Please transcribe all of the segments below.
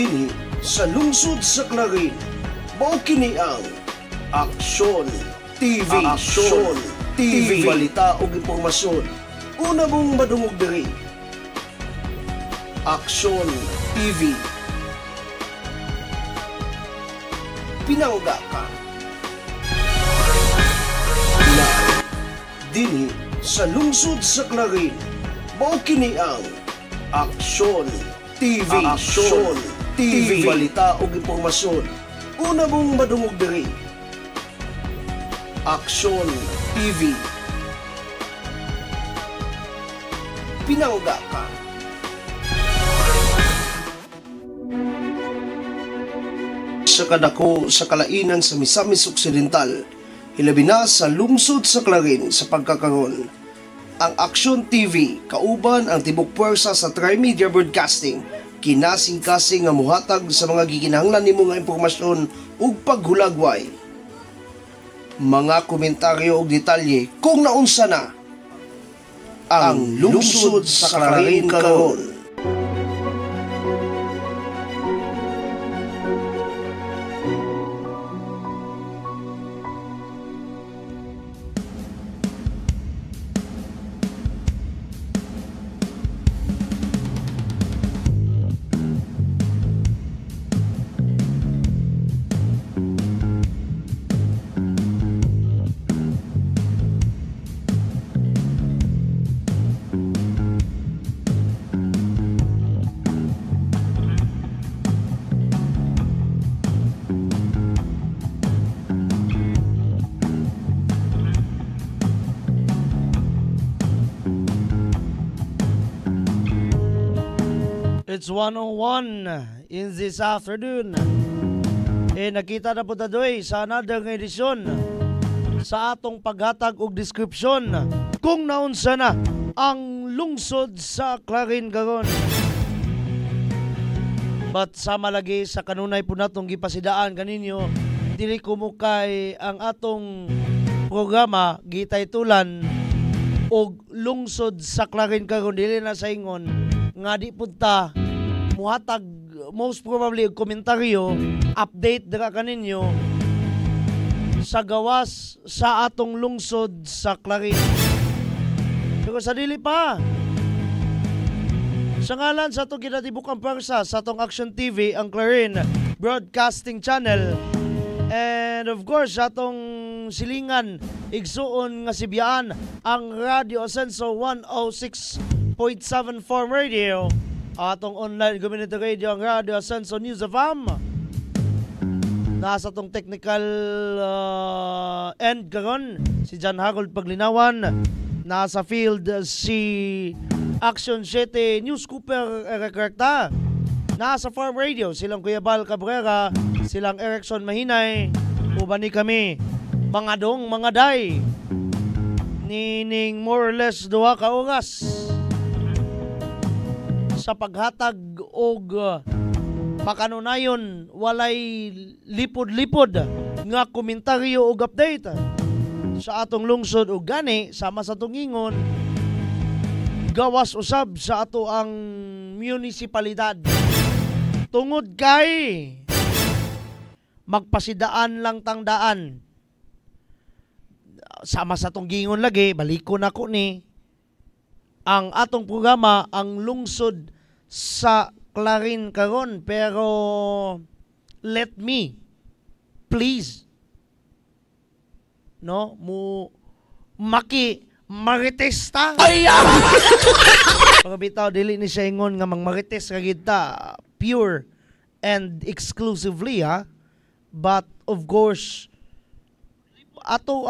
Dinhi sa lungsod sa Clarin, mao kini ang Aksyon TV. Aksyon TV. Balita o impormasyon. Una mong madungog diri. Aksyon TV. Pinangga ka. Na dinhi sa lungsod sa Clarin, mao kini ang Aksyon TV. Aksyon TV. Balita o impormasyon. Una mong madungog diri. Aksyon TV. Pinangga ka. Sa kadako sa kalainan sa Misamis Occidental, hilabi na sa lungsod sa Clarin sa pagkakaroon, ang Aksyon TV kauban ang tibok puwersa sa Trimedia Broadcasting kinasing-kasing nga muhatag sa mga gikinahanglan nimo nga impormasyon ug paghulagway, mga komentaryo ug detalye kung naunsa na ang lungsod sa Clarin karon. It's 101 in this afternoon. Nakita na po tadoy sa another edisyon sa atong paghatag og description kung naunsa na ang lungsod sa Clarin karon. But sama lagi sa kanunay po natong gipasidaan kaninyo, dili kumukay ang atong programa gitaytulan og lungsod sa Clarin karon, dili na sa ingon nga di punta muhatag most probably og komentaryo, update dira kaninyo sa gawas sa atong lungsod sa Clarin. Pero sa dili pa, sa ngalan sa atong kinatibukang pwersa sa atong Aksyon TV, ang Clarin Broadcasting Channel, and of course sa atong silingan igsuon nga sibiyaan ang Radio Asenso 106.7 Farm Radio, atong online community radio ang Radio Asenso News of Am. Nasa atong technical end karon si John Harold Paglinawan, nasa field si Action 7 News Cooper Erecta, nasa Farm Radio silang Kuya Bal Cabrera, silang Erickson Mahinay, uban ni kami mga dong mga day nining more or less 2 ka oras sa paghatag og makanunayon walay lipod-lipod nga komentaryo og update sa atong lungsod ug gani sama sa tungingon gawas usab sa ato ang munisipalidad tungod kay magpasidaan lang tang daan sama sa tunggingon lagi balikon ako ni ang atong programa ang lungsod sa Clarin karon, pero let me please no maritesta pagabitaw dili ni siya ingon nga marites ka kita pure and exclusively but of course ato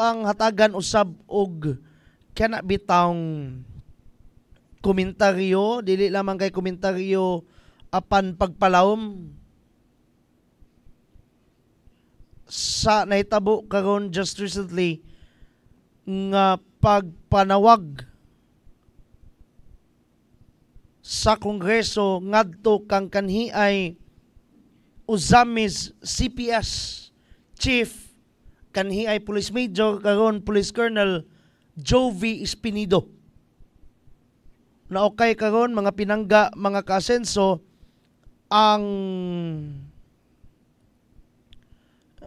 ang hatagan usab og kana bitawng komentaryo, dili lamang kay komentaryo apan pagpalawom sa nahitabo karon just recently nga pagpanawag sa Kongreso ngadto kang kanhi ay Uzamis CPS Chief, kanhi ay Police Major karon Police Colonel Jovi Espinido. Na okay karon mga pinangga, mga kaasenso, ang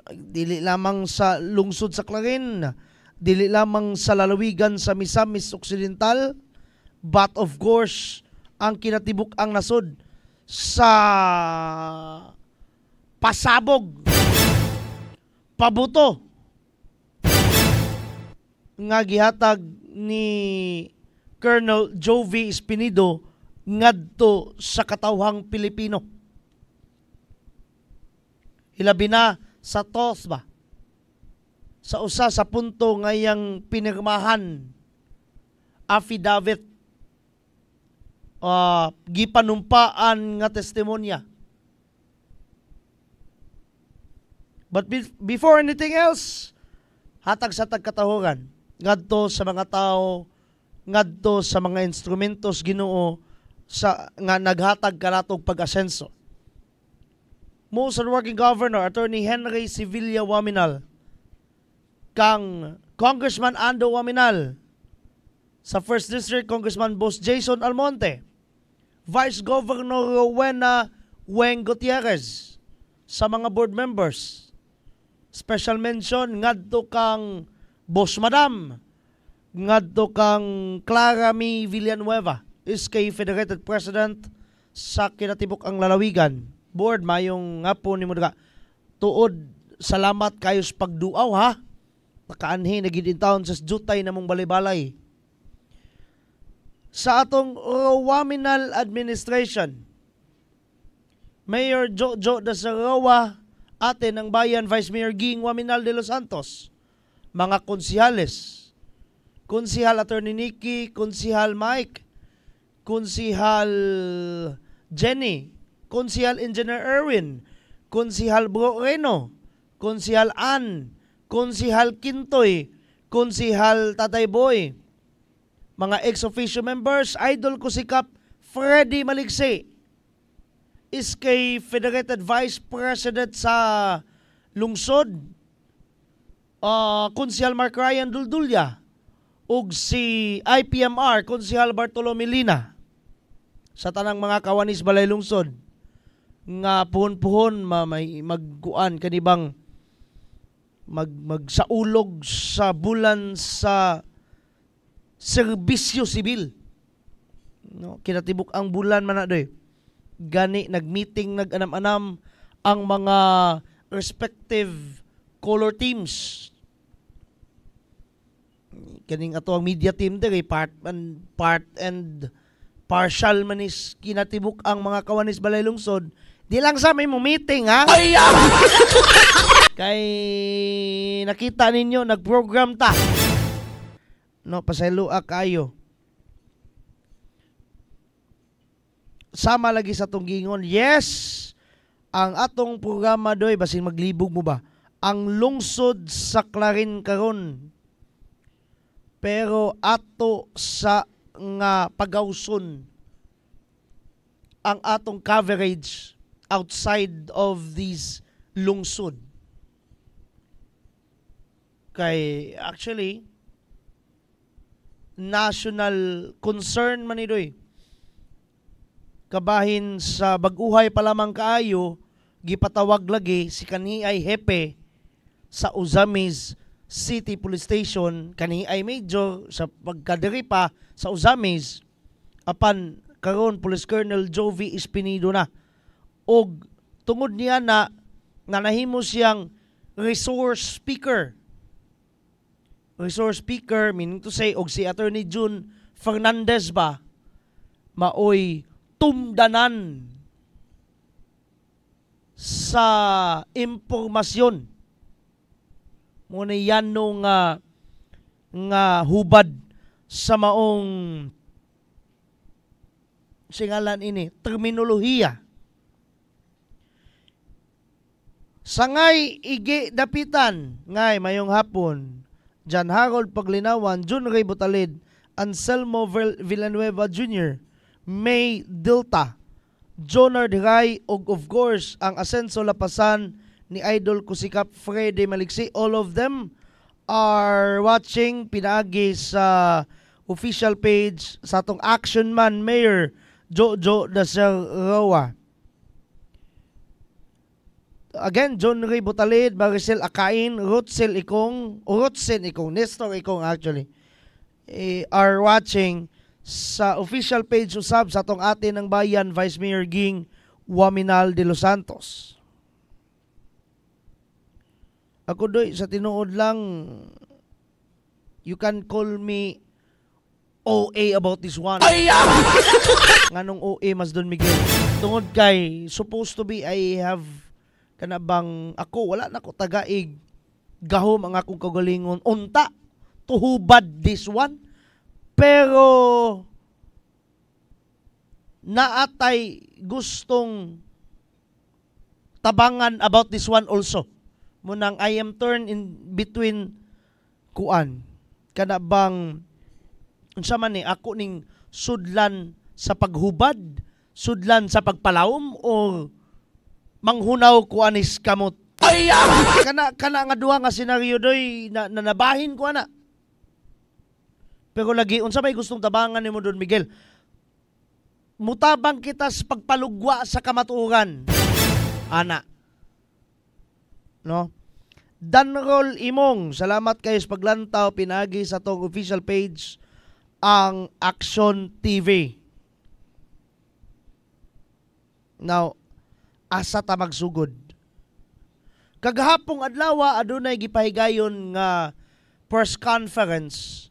dili lamang sa lungsod sa Clarin, dili lamang sa lalawigan sa Misamis Occidental, but of course ang kinatibuk ang nasod sa pasabog, pabuto nga gihatag ni Colonel Jovi Espinido ngadto sa katawhang Pilipino. Hilabi na sa TOS ba? Sa usa sa punto ngayang pinirmahan affidavit gipanumpaan nga testimonya. But before anything else, hatag sa tagkatahuran ngadto sa mga tao, ngadto sa mga instrumentos Ginoo sa nga naghatag kanatong pag-asenso. Most Working Governor Attorney Henry Sevilla Waminal, kang Congressman Ando Waminal, sa 1st District Congressman Boss Jason Almonte, Vice Governor Rowena Weng Gutierrez, sa mga board members. Special mention ngadto kang Boss Madam, ngadto kang Clara Mi Villanueva, SK Federated President sa kinatibuk ang lalawigan. Board, mayong nga po ni mo daga. Tuod, salamat kayo sa pagduaw ha. Nakaanhi, naging taon sa jutay na mong balay-balay. Sa atong Waminal Administration, Mayor Jojo Dasarawa, atin ang bayan, Vice Mayor Ging Waminal de los Santos, mga konsihales, Konsihal Attorney Nikki, Konsihal Mike, Konsihal Jenny, Konsihal Engineer Erwin, Konsihal Bro Reno, Konsihal Ann, Konsihal Kintoy, Konsihal Tatay Boy, mga ex-officio members, Idol Kusikap Freddy Maligse, SK Federated Vice President sa lungsod, Konsihal Mark Ryan Duldulya, ug si IPMR, Konsihal Bartolome Lina, sa tanang mga kawanis balay lungsod, nga puhon-puhon magkuan kanibang magsaulog sa bulan sa serbisyo sibil. No, kinatibuk ang bulan man na doy. Gani nagmeeting, nag-anam-anam ang mga respective color teams. Kaning ato ang media team dere part and partial manis kinatibuk ang mga kawanis balay lungsod. Di lang sa may meeting ha. Kay nakita ninyo nag-program ta. No, pasayloa kayo. Sama lagi sa tong gingon. Yes, ang atong programa doy basin maglibog mo ba? Ang lungsod sa Clarin karon. Pero ato sa nga pagawson ang atong coverage outside of these lungsod. Kay actually national concern man idoy. Kabahin sa baguhay pa lamang kaayo, gipatawag lagi si kanhi ay hepe sa Uzamis City Police Station, kanhi ay major sa pagkadiri pa sa Uzamis, apan karon Police Colonel Jovi Espinido na. Og tungod niya na nahimo siyang resource speaker. Resource speaker, meaning to say, og si Attorney June Fernandez ba, maoy tumdanan sa impormasyon. Muna yan nung nga hubad sa maong singalan ini, terminolohiya. Sangay igi dapitan, ngay mayong hapon, John Harold Paglinawan, June Ray Butalid, Anselmo Villanueva Jr., May Delta, Jonard Ray, ug of course, ang Asenso Lapasan ni Idol Kusikap Freddy Maligse. All of them are watching pinaagi sa official page sa atong Action Man Mayor Jojo Dasarawa. again, John Ray Butalid, Maricel Akain, Rutsel Ikong, Nestor Ikong actually, are watching sa official page usab sa atong atin ng bayan, Vice Mayor Ging Waminal de los Santos. Ako doy, sa tinuod lang, you can call me OA about this one. Nganong OA mas Don Miguel? Tungod kay, supposed to be, I have, kanabang ako, wala na ko tagaig, gahom ang akong kagalingon, unta, tuhubad this one. Pero, naatay gustong tabangan about this one also. Munang I am turned in between kuan. Kanabang, unsa man ni ako ning sudlan sa paghubad, sudlan sa pagpalawom, o manghunaw ko anis kamot. Kana nga duha nga senaryo doy na nabahin ko ana. Pero lagi unsa may gustong tabangan nimo Don Miguel? Mutabang kita sa pagpalugwa sa kamatuoran. Ana. No? Danrol Imong, salamat kayo sa paglantaw, pinagi sa tong official page ang Action TV. Now, asa ta magsugod? Kagahapong adlaw adunay gipahigayon nga press conference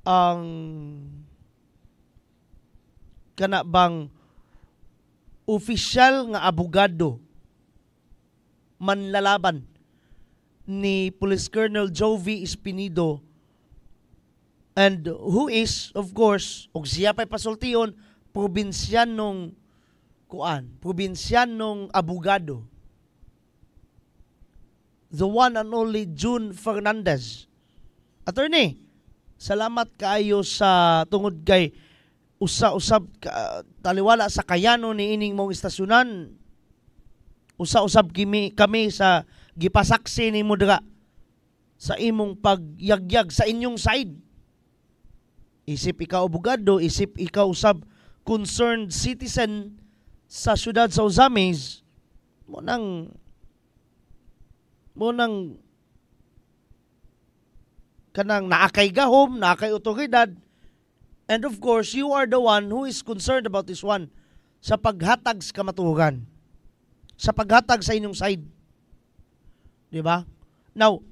ang kana bang opisyal nga abogado manlalaban ni Police Colonel Jovi Espinido, and who is, of course, og siya pa'y pasultiyon, probinsyanong abogado. The one and only June Fernandez. Attorney, salamat kaayo sa tungod kay usa-usab taliwala sa kayano ni ining mong istasyonan. Usa-usab kami sa gipasaksi nimo dira sa imong pagyagyag sa inyong side. Isip ikaw abogado, isip ikaw usab concerned citizen sa syudad sa Ozamis, mo nang kanang naakay gahom, naakay otoridad, and of course, you are the one who is concerned about this one sa paghatag sa kamatuoran, sa paghatag sa inyong side. Diba? Now,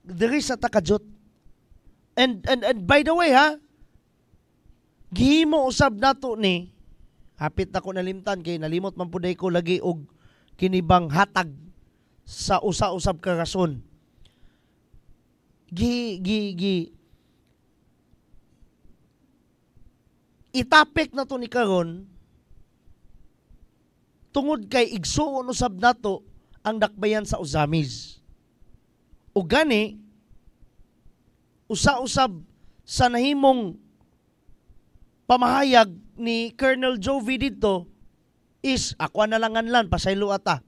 there is a takajot. And by the way gihimo usab nato ni, hapit na ko nalimtan kay nalimot man puday ko lagi og kinibang hatag sa usa-usab ka rason. Itapik na to ni karon tungod kay igsuon usab nato ang dakbayan sa Ozamis. O gani, usa-usab sa nahimong pamahayag ni Colonel Jovi dito is, ako nalanganlan, pasaylo ata,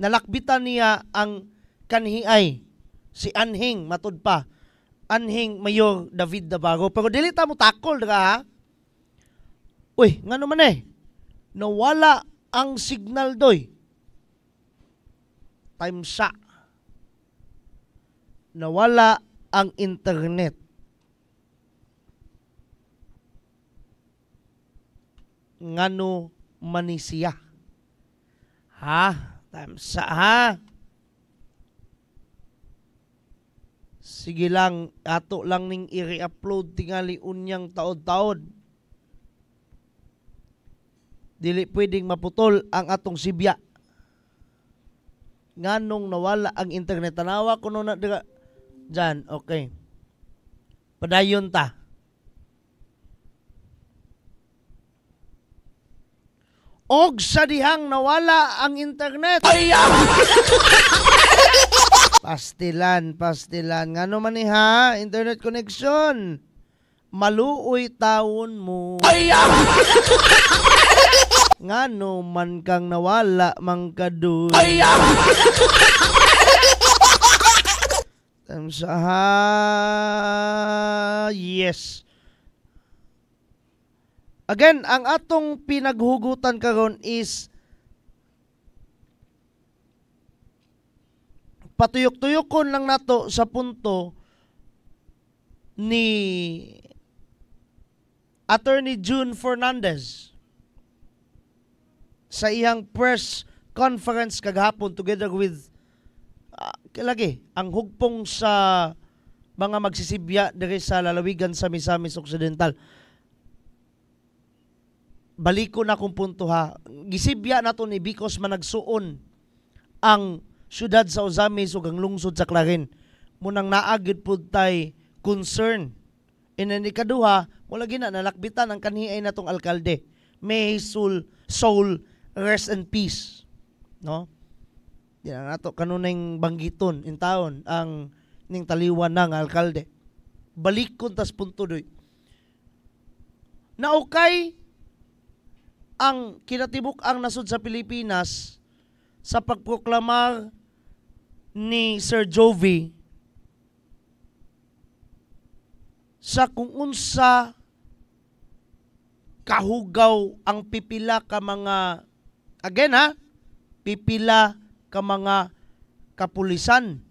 nalakbitan niya ang kanhiay, si Anhing, matud pa, Anhing Mayor David Navarro. Pero dili ta mo takol, ha? Uy, nga naman nawala ang signal doy. Time sa nawala ang internet. Ngano manisiya. Time sa sige lang, ato lang ning i-re-upload tingali unyang taod-taod. Dili pwedeng maputol ang atong sibya. Nganong nawala ang internet. Tanawa ko na dyan. Okay. Padayon ta. Og sa dihang nawala ang internet. Pastilan. Ngano man internet connection. Maluoy taon mo. Ngano man kang nawala mangkadoy. Yes. Again, ang atong pinaghugutan karon is patuyok-tuyokon lang nato sa punto ni Attorney June Fernandez sa iyang press conference kagahapon together with ang hugpong sa mga magsisibya diri sa lalawigan sa Misamis Occidental. Baliko na kung punto ha. Gisibya nato ni because managsuon ang syudad sa Ozamis ug ang lungsod sa Clarin. Munang naagid pud tay concern. Inani kaduha, wala gina nalakbitan ang kanhiay natong alkalde. May soul rest and peace. No? Di na nato kanunay banggiton in taon ang ning taliwan ng alkalde. Balikon tas punto doy. Naukay ang kinatibuk ang nasud sa Pilipinas sa pagproklamar ni Sir Jovi sa kung unsa kahugaw ang pipila ka mga pipila ka mga kapulisan.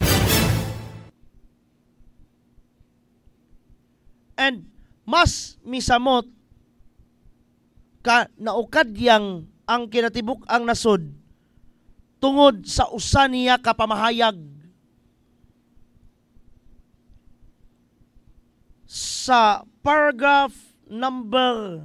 And mas misamot ka naukad yang ang kinatibuk ang nasod tungod sa usa niya ka pamahayag sa paragraph number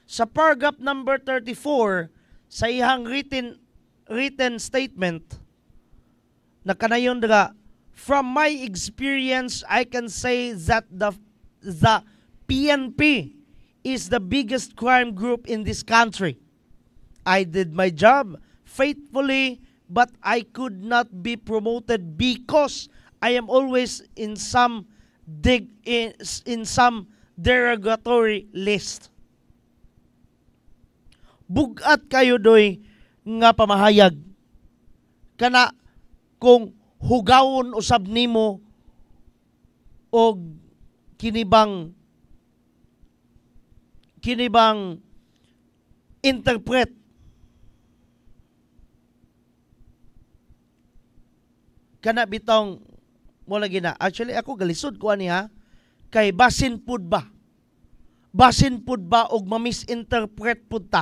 sa paragraph number 34 sa ihang written statement na kanayon daga, from my experience, I can say that the PNP is the biggest crime group in this country. I did my job faithfully, but I could not be promoted because I am always in some derogatory list. Bugat kayo doy nga pamahayag kana kung hugawon usab nimo og kinibang interpret kana bitong mo lagi na. Actually ako galisod ko ani ha kay basin pud ba og ma-misinterpret pud ta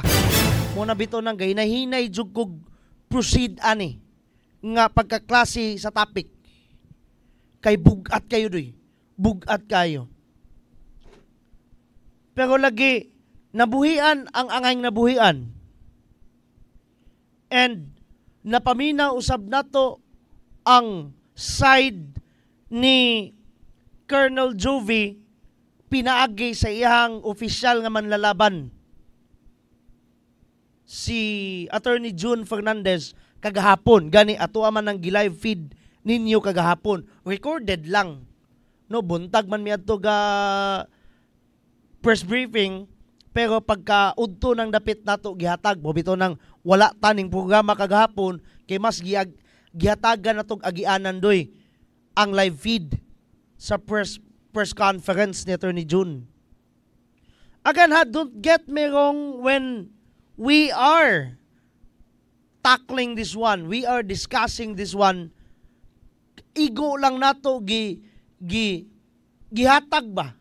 mo na bitaw nang gahinahinay jud kog proceed ani nga pagkaklase sa topic kay bugat kayo doy. Bugat kayo. Pero lagi nabuhian ang angay nabuhian. And napaminaw usab nato ang side ni Colonel Jovi pinaagi sa iyang opisyal nga manlalaban si Attorney June Fernandez kagahapon. Gani ato man ang gi-live feed ninyo kagahapon. Recorded lang. No, buntag man miadto ga press briefing pero pagka udto ng dapit nato gihatag mo bitaw nang wala taning programa kagahapon kay mas gihatagan natong agianan doy ang live feed sa press conference ni Attorney June. Again ha, don't get me wrong when we are tackling this one, we are discussing this one, igo lang nato gihatag ba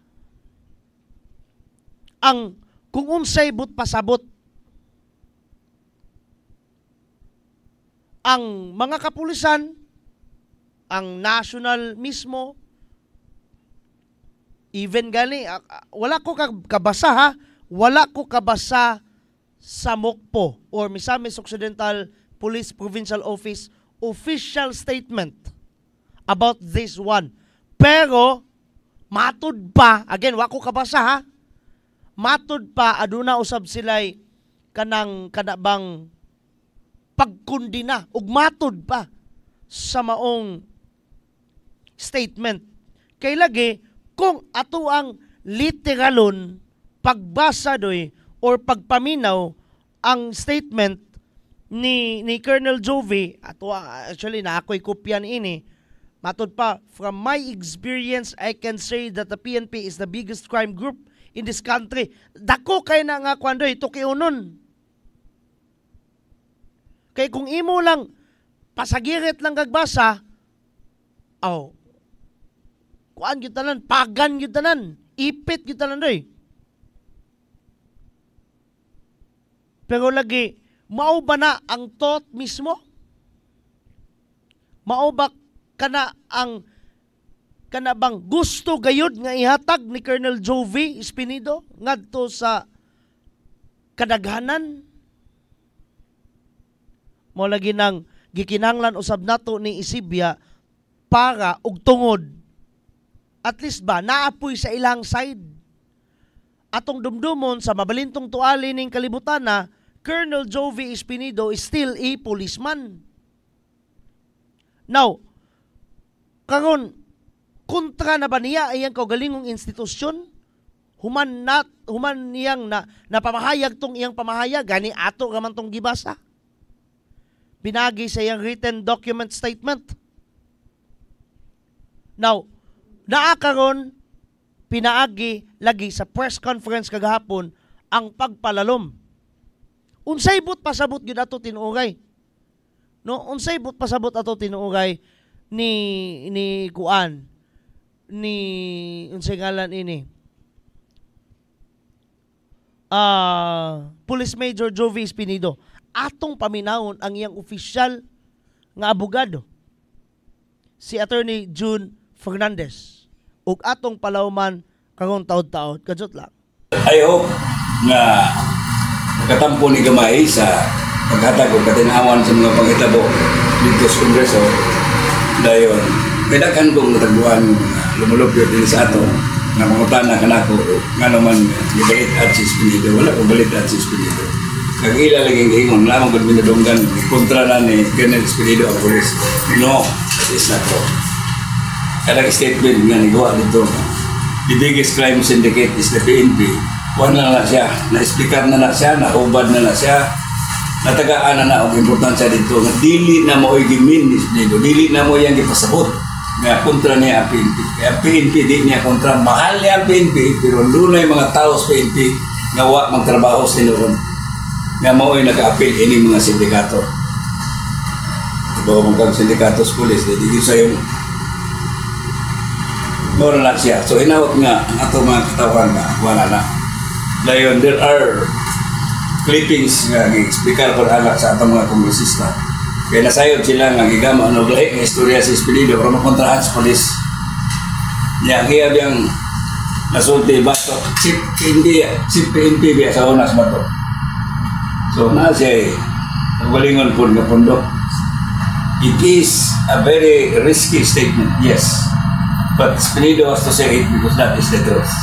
ang kung unsay but pasabot ang mga kapulisan, ang national mismo, even gani wala ko kabasa ha, wala ko kabasa sa MOCPO or Misamis Occidental Police Provincial Office official statement about this one. Pero matud pa, again, wako kabasa ha, matud pa aduna usab sila'y kanabang pagkundina ug matud pa sa maong statement. Kay lagi kung ato ang literalon pagbasa doy or pagpaminaw ang statement ni Colonel Jovi, ato actually na ako'y kopya ini, matud pa, from my experience, I can say that the PNP is the biggest crime group in this country. Dako kay na nga kwandoy, tukiunon. Kay kung imo lang pasagirit lang kagbasa, kuan gyud tanan, pagan gyud tanan, ipit gyud tanan doy. Pero lagi, mao ba na ang thought mismo? Mao ba kana ang kana bang gusto gayud nga ihatag ni Colonel Jovi Espinido ngadto sa kadaghanan? Mao lagi nang gikinahanglan usab nato ni isibya para og tungod. At least ba naapoy sa ilang side. Atong dumdumon sa mabalintong tuali ning kalibutan na Colonel Jovi Espinido is still a policeman. Now, karon kontra na ba niya iyang kaugalingong institusyon? Human niyang napamahayag tong iyang pamahayag gani ato raman tong gibasa. Pinagi sa iyang written document statement. Now, naakaron pinaagi lagi sa press conference kagahapon ang pagpalalom. Unsay but pasabot gyud ato tinuogay. No, unsay but pasabot ato tinuogay ni kuan ni unsay ngalan ini. Police Major Jovi Espinido. Atong paminawon ang iyang opisyal nga abogado, si Attorney June Fernandez. Ug atong palawman karong taud-taud kadtot lang. I hope nga nakatampo ni gamay sa paghatag og katinawan sa mga panghitabo dito sa Kongreso. Dayon, kailangan kong natagbuan lumulupyo din sa ato nga mangutana kanako nga naman gibalit at si Espinido. Wala ko balit at si Espinido. Kag ila lagi ingon lamang gud binadunggan kontra na ni Colonel Espinido ang pulis. No, that is not true. Kada statement nga nigawa dito, the biggest crime syndicate is the PNP. Wala na siya, na-explicar na siya, naubad na siya, natagaan na og importansya dito nga dili na mo gimin ni Espinido, dili na mo yang gipasabot nga kontra niya ang PNP. Kaya PNP di niya kontra, mahal niya ang PNP, pero lunay mga tao sa PNP nga wa magtrabaho sa noon nga mao'y naka-appeal ining mga sindikato. Diba kung kang sindikato sa pulis, di sa'yo mura na siya. So hinawag nga ang ato mga katawan nga wala na. Dayon, there are clippings nga gi-explicar por ala sa atong mga kongresista. Kaya nasayod sila nga gigama ano lahi nga istorya si Espinido para makontrahan sa polis. Niya kaya biyang nasulti bato si PNP biya sa unas bato. So na siya galingon po nga pundok. It is a very risky statement, yes. But Espinido has to say it because that is the truth.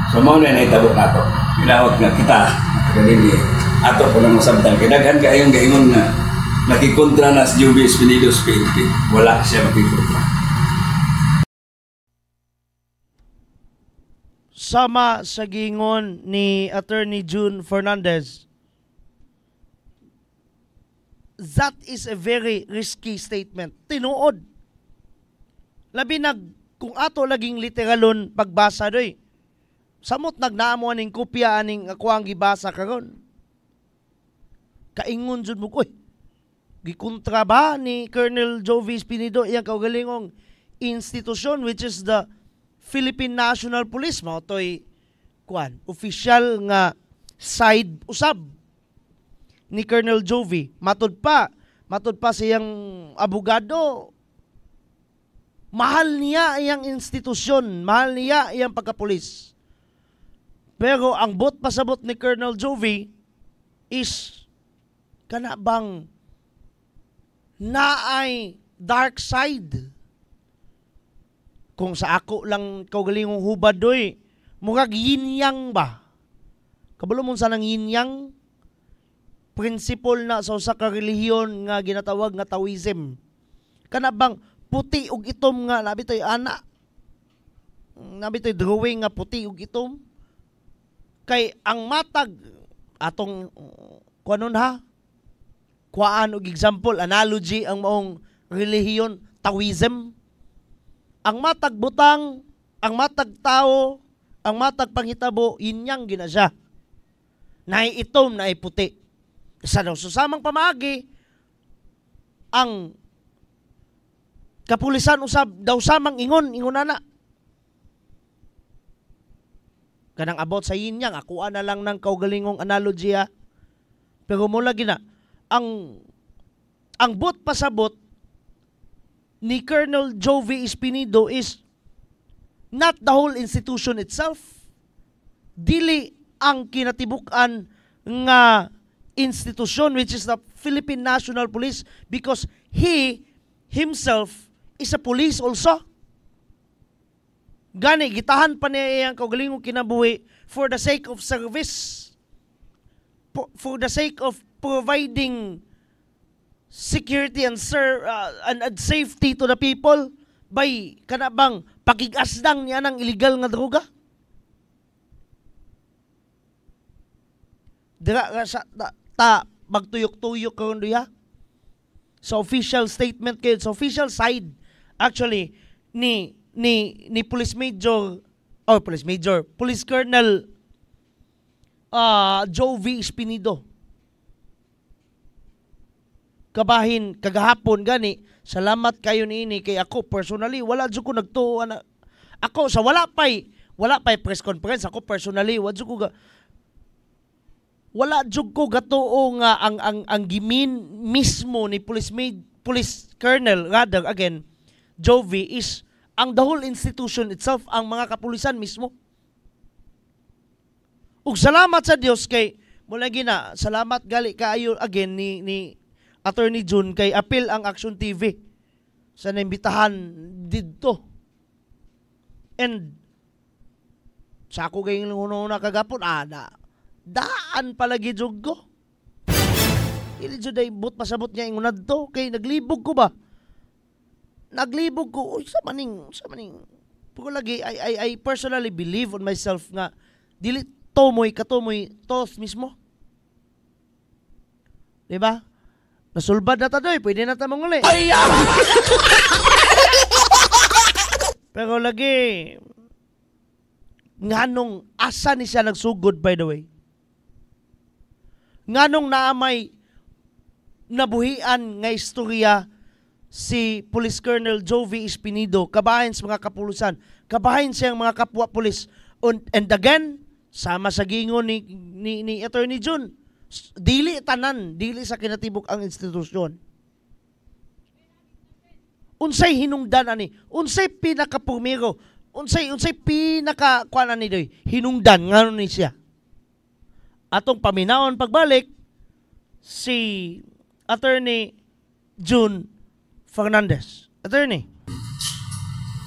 So mauna na itabo na ito. Pinawag nga kita, nakagaling ato po lang masabtan. Kidaghan ka ayong gaingon na nakikontra na si Jovi Espinido sa PNP. Wala siya makikontra. Sama sa gingon ni Attorney June Fernandez, that is a very risky statement. Tinuod. Labi kung ato laging literalon pagbasa doy. Samot nagnaamo aning kopya aning ako ang gibasa karon. Kaingon jud mo koy. Gikontra ba ni Colonel Jovi Espinido iyang kaugalingong institusyon which is the Philippine National Police mao toy kuan official nga side usab ni Colonel Jovi. Matud pa siyang abogado. Mahal niya iyang institusyon, mahal niya iyang pagkapulis. Pero ang bot pasabot ni Colonel Jovi is kana bang naay dark side. Kung sa ako lang kaugalingong hubad doy, murag yin-yang ba? Kabalo mo sa nang yin-yang? Principle na sa usa ka relihiyon nga ginatawag nga Taoism. Kana bang puti ug itom nga labi toy ana. Labi toy drawing nga puti ug itom. Kay ang matag atong kuanon ha? Kuan og example, analogy ang maong relihiyon Taoism. Ang matag butang, ang matag tao, ang matag panghitabo, yin-yang gina siya. Naay itom, naay puti. Sa daw susamang pamagi, ang kapulisan usab daw samang ingon ana. Kanang about sa yinyang, akuha na lang ng kaugalingong analogy ha. Pero mula gina, ang bot pasabot ni Colonel Jovi Espinido is not the whole institution itself. Dili ang kinatibukan nga institution, which is the Philippine National Police, because he himself is a police also. Gani, gitahan pa niya ang kaugalingong kinabuhi for the sake of service, for the sake of providing security and safety to the people by kanabang pakigasdang niya ng illegal nga droga. Dira sa ta magtuyok-tuyok karon diha sa official statement kayo, sa official side actually ni Police Colonel Jovi Espinido. Kabahin kagahapon gani, salamat kayo niini kay ako personally wala jud ko nagtuo ana. Ako sa wala pay press conference, ako personally wala jud ko gatuo nga ang gimin mismo ni Police Colonel rather again Jovi is ang the whole institution itself, ang mga kapulisan mismo. Ug salamat sa Dios kay mula gina, salamat gali kaayo again ni Attorney June kay apil ang Action TV sa naimbitahan didto. And sa ako gayong una kagapon, daan palagi jud ko. Dili jud ay but pasabot niya ingunad to kay naglibog ko ba? Naglibog ko, sa maning. Pero lagi, I personally believe on myself nga, dili katumoy, tos mismo. Diba? Nasulbad na tadoy, pwede na tamang uli. Pero lagi, nganong asa ni siya nagsugod, by the way. Nganong naamay nabuhian nga istorya si Police Colonel Jovi Espinido, kabahin sa mga kapulisan, kabahin siyang mga kapwa pulis. And again, sama sa gingon ni Attorney June, dili sa kinatibok ang institusyon. Unsay hinungdan ani, unsay pinakapumiro, unsay pinakakuan ani doy, hinungdan ngano ni siya. Atong paminawon pagbalik si Attorney June Fernandez. Attorney.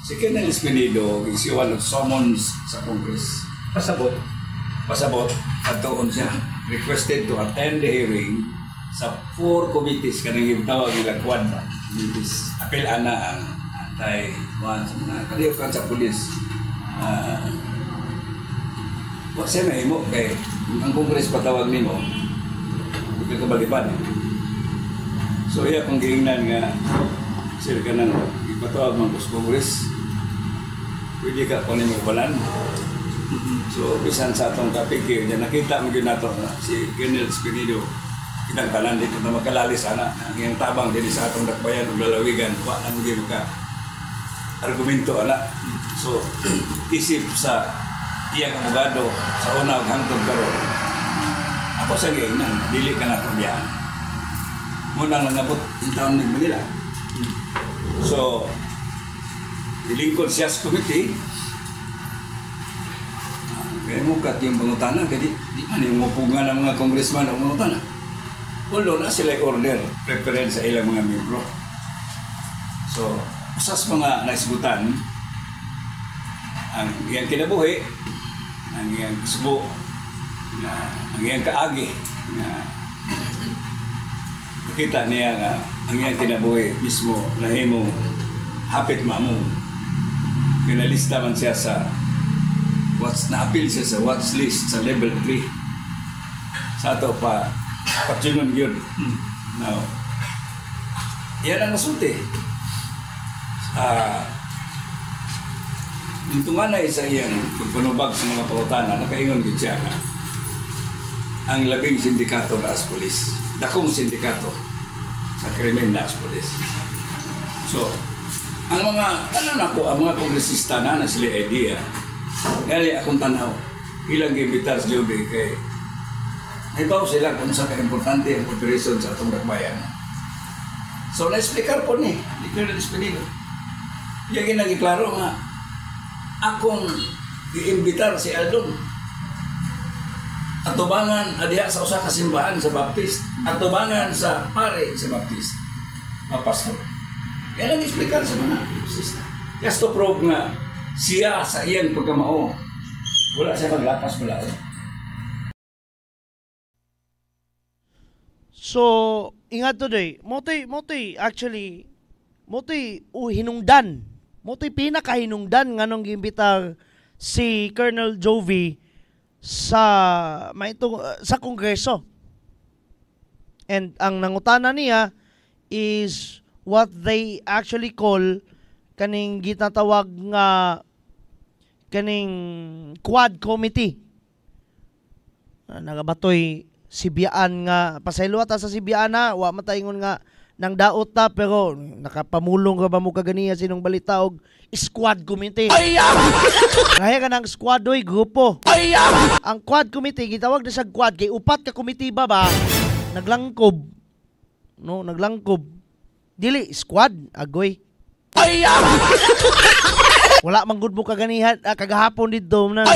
Si Colonel Espinido, isiwan ng summons sa Congress. Pasabot, katuon siya. Requested to attend the hearing sa 4 committees kanang tawag nila Quadra committees. Apil ana ang anti-1 sa mga kaliukan sa pulis. Wag siya mahimo kay ang Congress patawag nimo. Hindi ka balibad. So iya kung giingnan nga sila ka nang ipatawag mga Congress, pwede ka kunin mo balan. So bisan sa atong kapikir, nakita mo yun nato na si Colonel Espinido kinagtalan dito na makalali sana ang iyang tabang din sa atong dakbayan o lalawigan, wala na mo ka argumento ala. So isip sa iyang abogado sa una hangtod karon, ako sa giingnan, dili ka na tubiyan. Muna nangabot yung taon ng Manila. So, dilingkod siya sa committee. Kaya mukat yung pangutana, kaya di man yung mupunga ng mga congressman o pangutana. Although na sila order, preference sa ilang mga membro. So, usas mga naisgutan, ang iyang kinabuhi, ang iyang subo, ang iyang kaagi, kita niya nga ang iyang kinabuhi mismo nahimo hapit mamo. Pinalista man siya sa na-appeal siya sa watch list sa level 3. Sa ato pa patsunon yun. Now, yan ang nasulti. Dito nga na isa iyang pagpanubag sa mga pautana, nakaingon yun siya na ang labing sindikato na as polis, dakong sindikato, sa krimen na sa polis. So, ang mga, ang mga kongresista na sila idea, kaya akong tanaw, ilang gibitar sa Jobe kay ibaw sila kung sa ka-importante ang operasyon sa atong dakbayan. So, na-explicar po ni, di ko na-explicar. Yung ginagiklaro nga, akong i-imbitar si Aldong. Atubangan adiha sa usa ka simbahan sa Baptist, atubangan sa pare sa Baptist, mga pastor. Kaya nag-explicar sa mga sista. Just to prove nga, siya sa iyang pagkamao, wala siya maglapas pala. So, ingat today, motoy hinungdan. Motoy pinakahinungdan nga nung gimbitar si Colonel Jovi sa Kongreso. And ang nangutana niya is what they actually call kaning gitatawag nga kaning Quad Committee. Nagabatoy Sibiyaan nga pasaylo ata sa Sibiyaan na wa mataingon nga nang daot ta pero nakapamulong ka ba mo kaganiya sinong balita og Squad Committee. Kaya ka ng squad oy grupo. Ang Quad Committee gitawag na sa quad kay upat ka committee ba naglangkob. No, naglangkob. Dili squad agoy. Wala man gud mo kaganihan kagahapon didto na.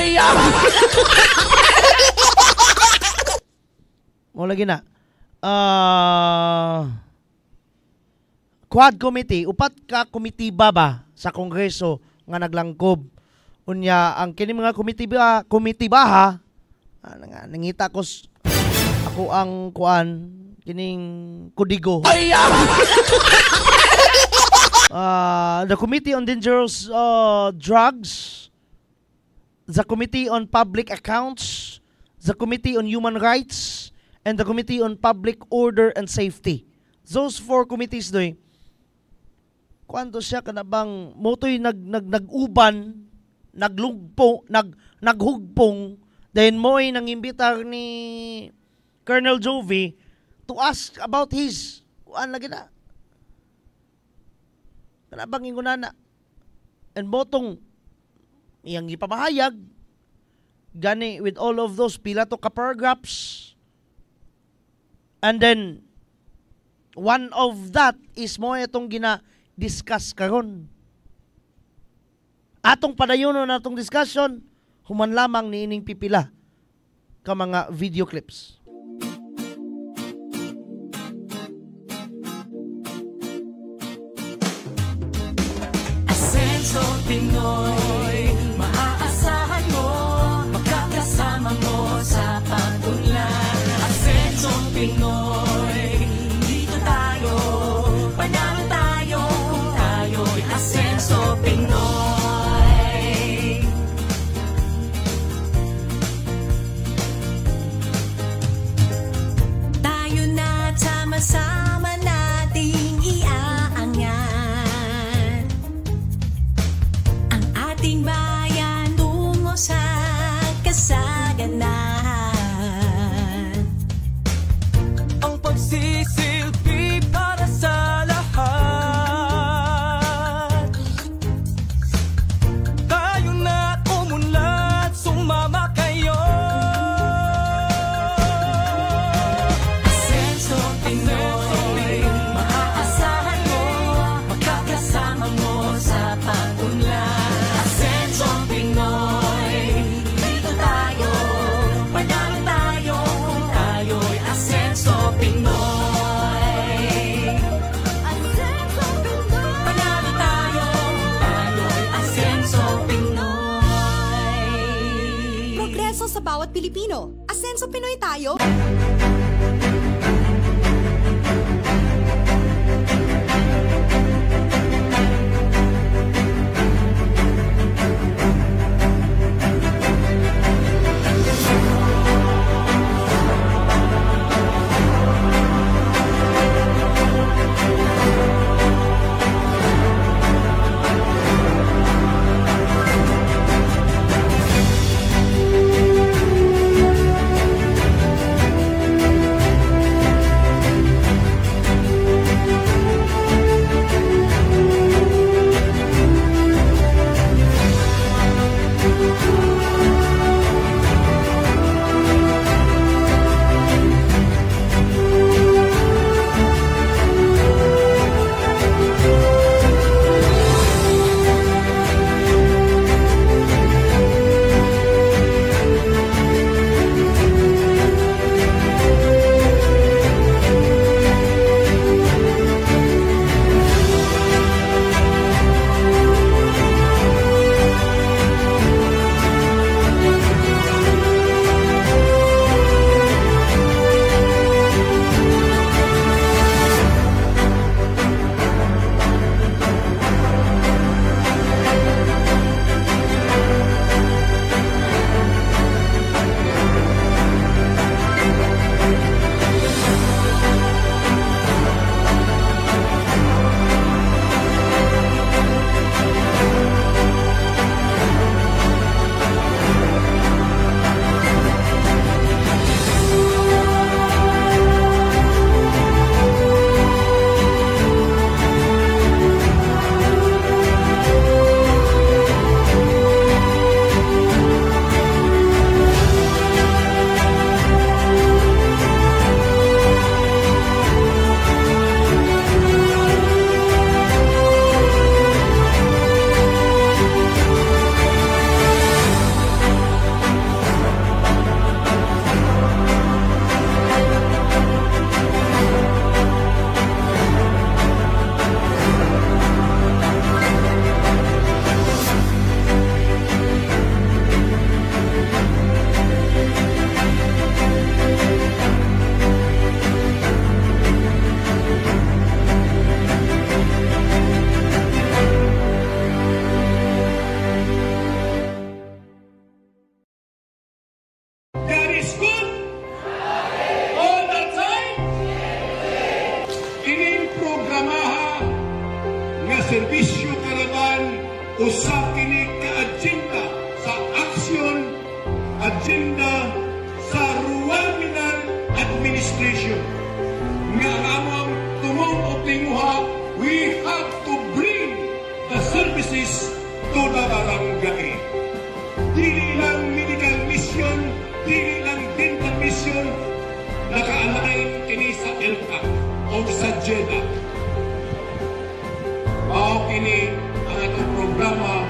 Mo lagi na. Quad Committee, upat ka komitiba ba sa Kongreso nga naglangkob. Unya ang kini mga komitiba ha, nangita ko ako ang kuan kining kudigo. The Committee on Dangerous Drugs, the Committee on Public Accounts, the Committee on Human Rights, and the Committee on Public Order and Safety. Those four committees doy. Kuanto siya kanabang motoy nag-uban, naghugpong, then mo'y nangimbitar ni Colonel Jovi to ask about his kuan lagi na. Kanabang ingunana. And motong iyang ipamahayag gani with all of those pila to ka paragraphs. And then, one of that is mo itong gina-discuss karon. Atong padayonon na itong discussion, human lamang ni ining pipila ka mga video clips. Asenso Pinoy, maaasahan mo, makakasama mo sa pag-unlad. Asenso Pinoy, dito tayo, panalo tayo, kung tayo'y Asenso Pinoy. Tayo na sama-sama nating iaangat ang ating bayan tungo sa kasaganahan. Ang pagsisilbi para sa lahat. Tayo na umunlad, sumama kayo. Asenso Pinoy, maaasahan mo, makakasama mo sa pag-unlad. Asenso Pinoy, dito tayo, panalo tayo, kung tayo'y Asenso Pinoy. Asenso Pinoy, panalo tayo, tayo'y Asenso Pinoy. Progreso sa bawat Pilipino. Asenso Pinoy tayo. serbisyo karaban usab kini ka agenda sa aksyon agenda sa rural minal administration nga among tumong o tinguha, we have to bring the services to the barangay. Dili lang medical mission, dili lang dental mission, naka-align kini sa ELCA o sa JEDA. Mao kini ang atong programa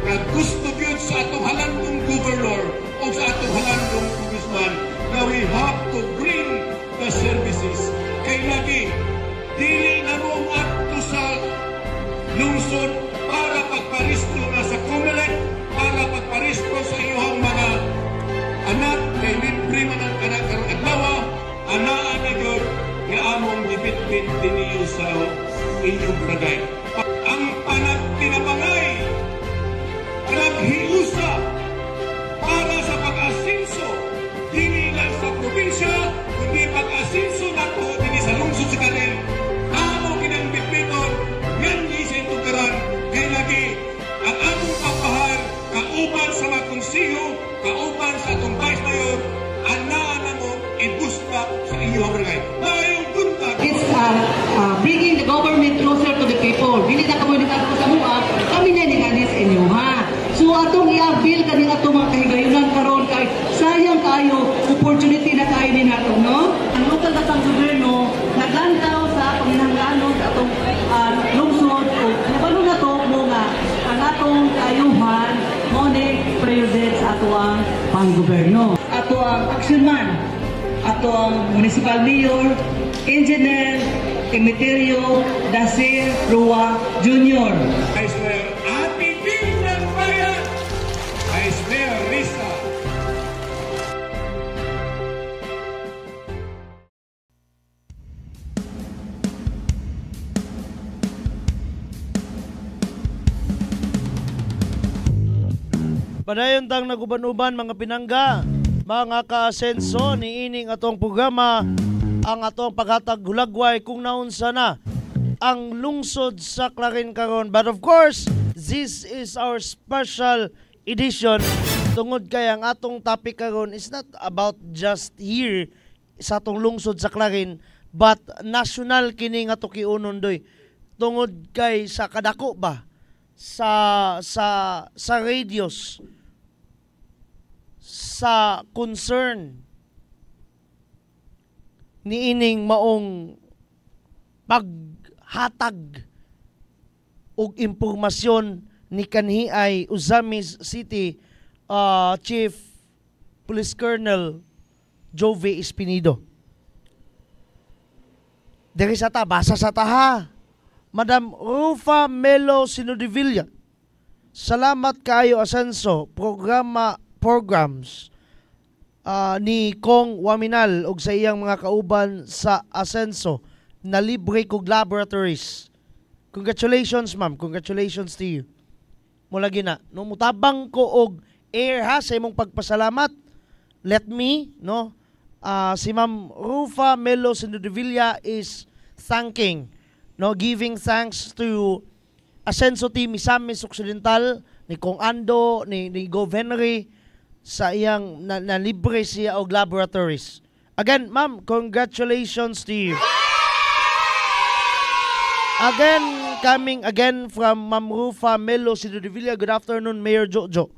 na gusto gyud sa atong halandong governor o sa atong halandong congressman na we have to bring the services. Kay lagi, dili na mo ato sa lungsod para pagparisto na sa COMELEC, para pagparisto sa iyong mga anak, kay libre man ang anak karong adlaw, anaan na yun, nga among dibit-bit diniyo sa inyong barangay. Ang panagtinabangay, naghiusa para sa pag-asinso, dili lang sa probinsya, kundi pag-asinso na to dili sa lungsod sa kanil. Amo kinang bitbiton, yan isang tugaran, kay lagi ang among pagpahal, kauban sa mga konsiyo, kauban sa atong vice mayor, anaan na mo ibusta sa inyong barangay. Mayong buntag. It's bringing the government closer to the people. Dili na komunitar ko sa mua, kami na ni sa inyo ha. So atong i-avail kani atong mga kahigayunan karon kay sayang kayo opportunity na kayo ni nato no. Ang local datang gobyerno naglantaw sa panginahanglanon sa atong lungsod o nabalo na to mo nga ang atong kaayuhan mo ni president sa atong panggobyerno. Ato ang action man, ato ang municipal mayor, engineer Emeterio Dacer Rua Jr. Vice Mayor Ate Bing ng Bayan, Vice Mayor Risa. Padayon tang naguban-uban mga pinangga, mga kaasenso ni ining atong programa, ang atong paghatag hulagway kung naunsa na ang lungsod sa Clarin karon. But of course, this is our special edition tungod kay ang atong topic karon is not about just here sa atong lungsod sa Clarin, but national kini nga tukiunon doy. Tungod kay sa kadako ba sa radios, sa concern ni ining maong paghatag og impormasyon ni kanhi ay Uzamis City Chief Police Colonel Jove Espinido. Diri sa ta, basa sa ta ha. Madam Rufa Melo Sinodivilla, salamat kayo Asenso programs ni Kong Waminal ug sa iyang mga kauban sa Asenso na libre kog laboratories. Congratulations ma'am, congratulations to you. Mula gina, no mutabang ko og air ha sa imong pagpasalamat. Let me no si Ma'am Rufa Melo Sinodivilla is thanking, no, giving thanks to Asenso Team Misamis Occidental, ni Kong Ando, ni Gov Henry, sa iyang na libre siya og laboratories. Again, ma'am, congratulations to you. Again, coming again from Ma'am Rufa Melo Sinodivilla. Good afternoon, Mayor Jojo.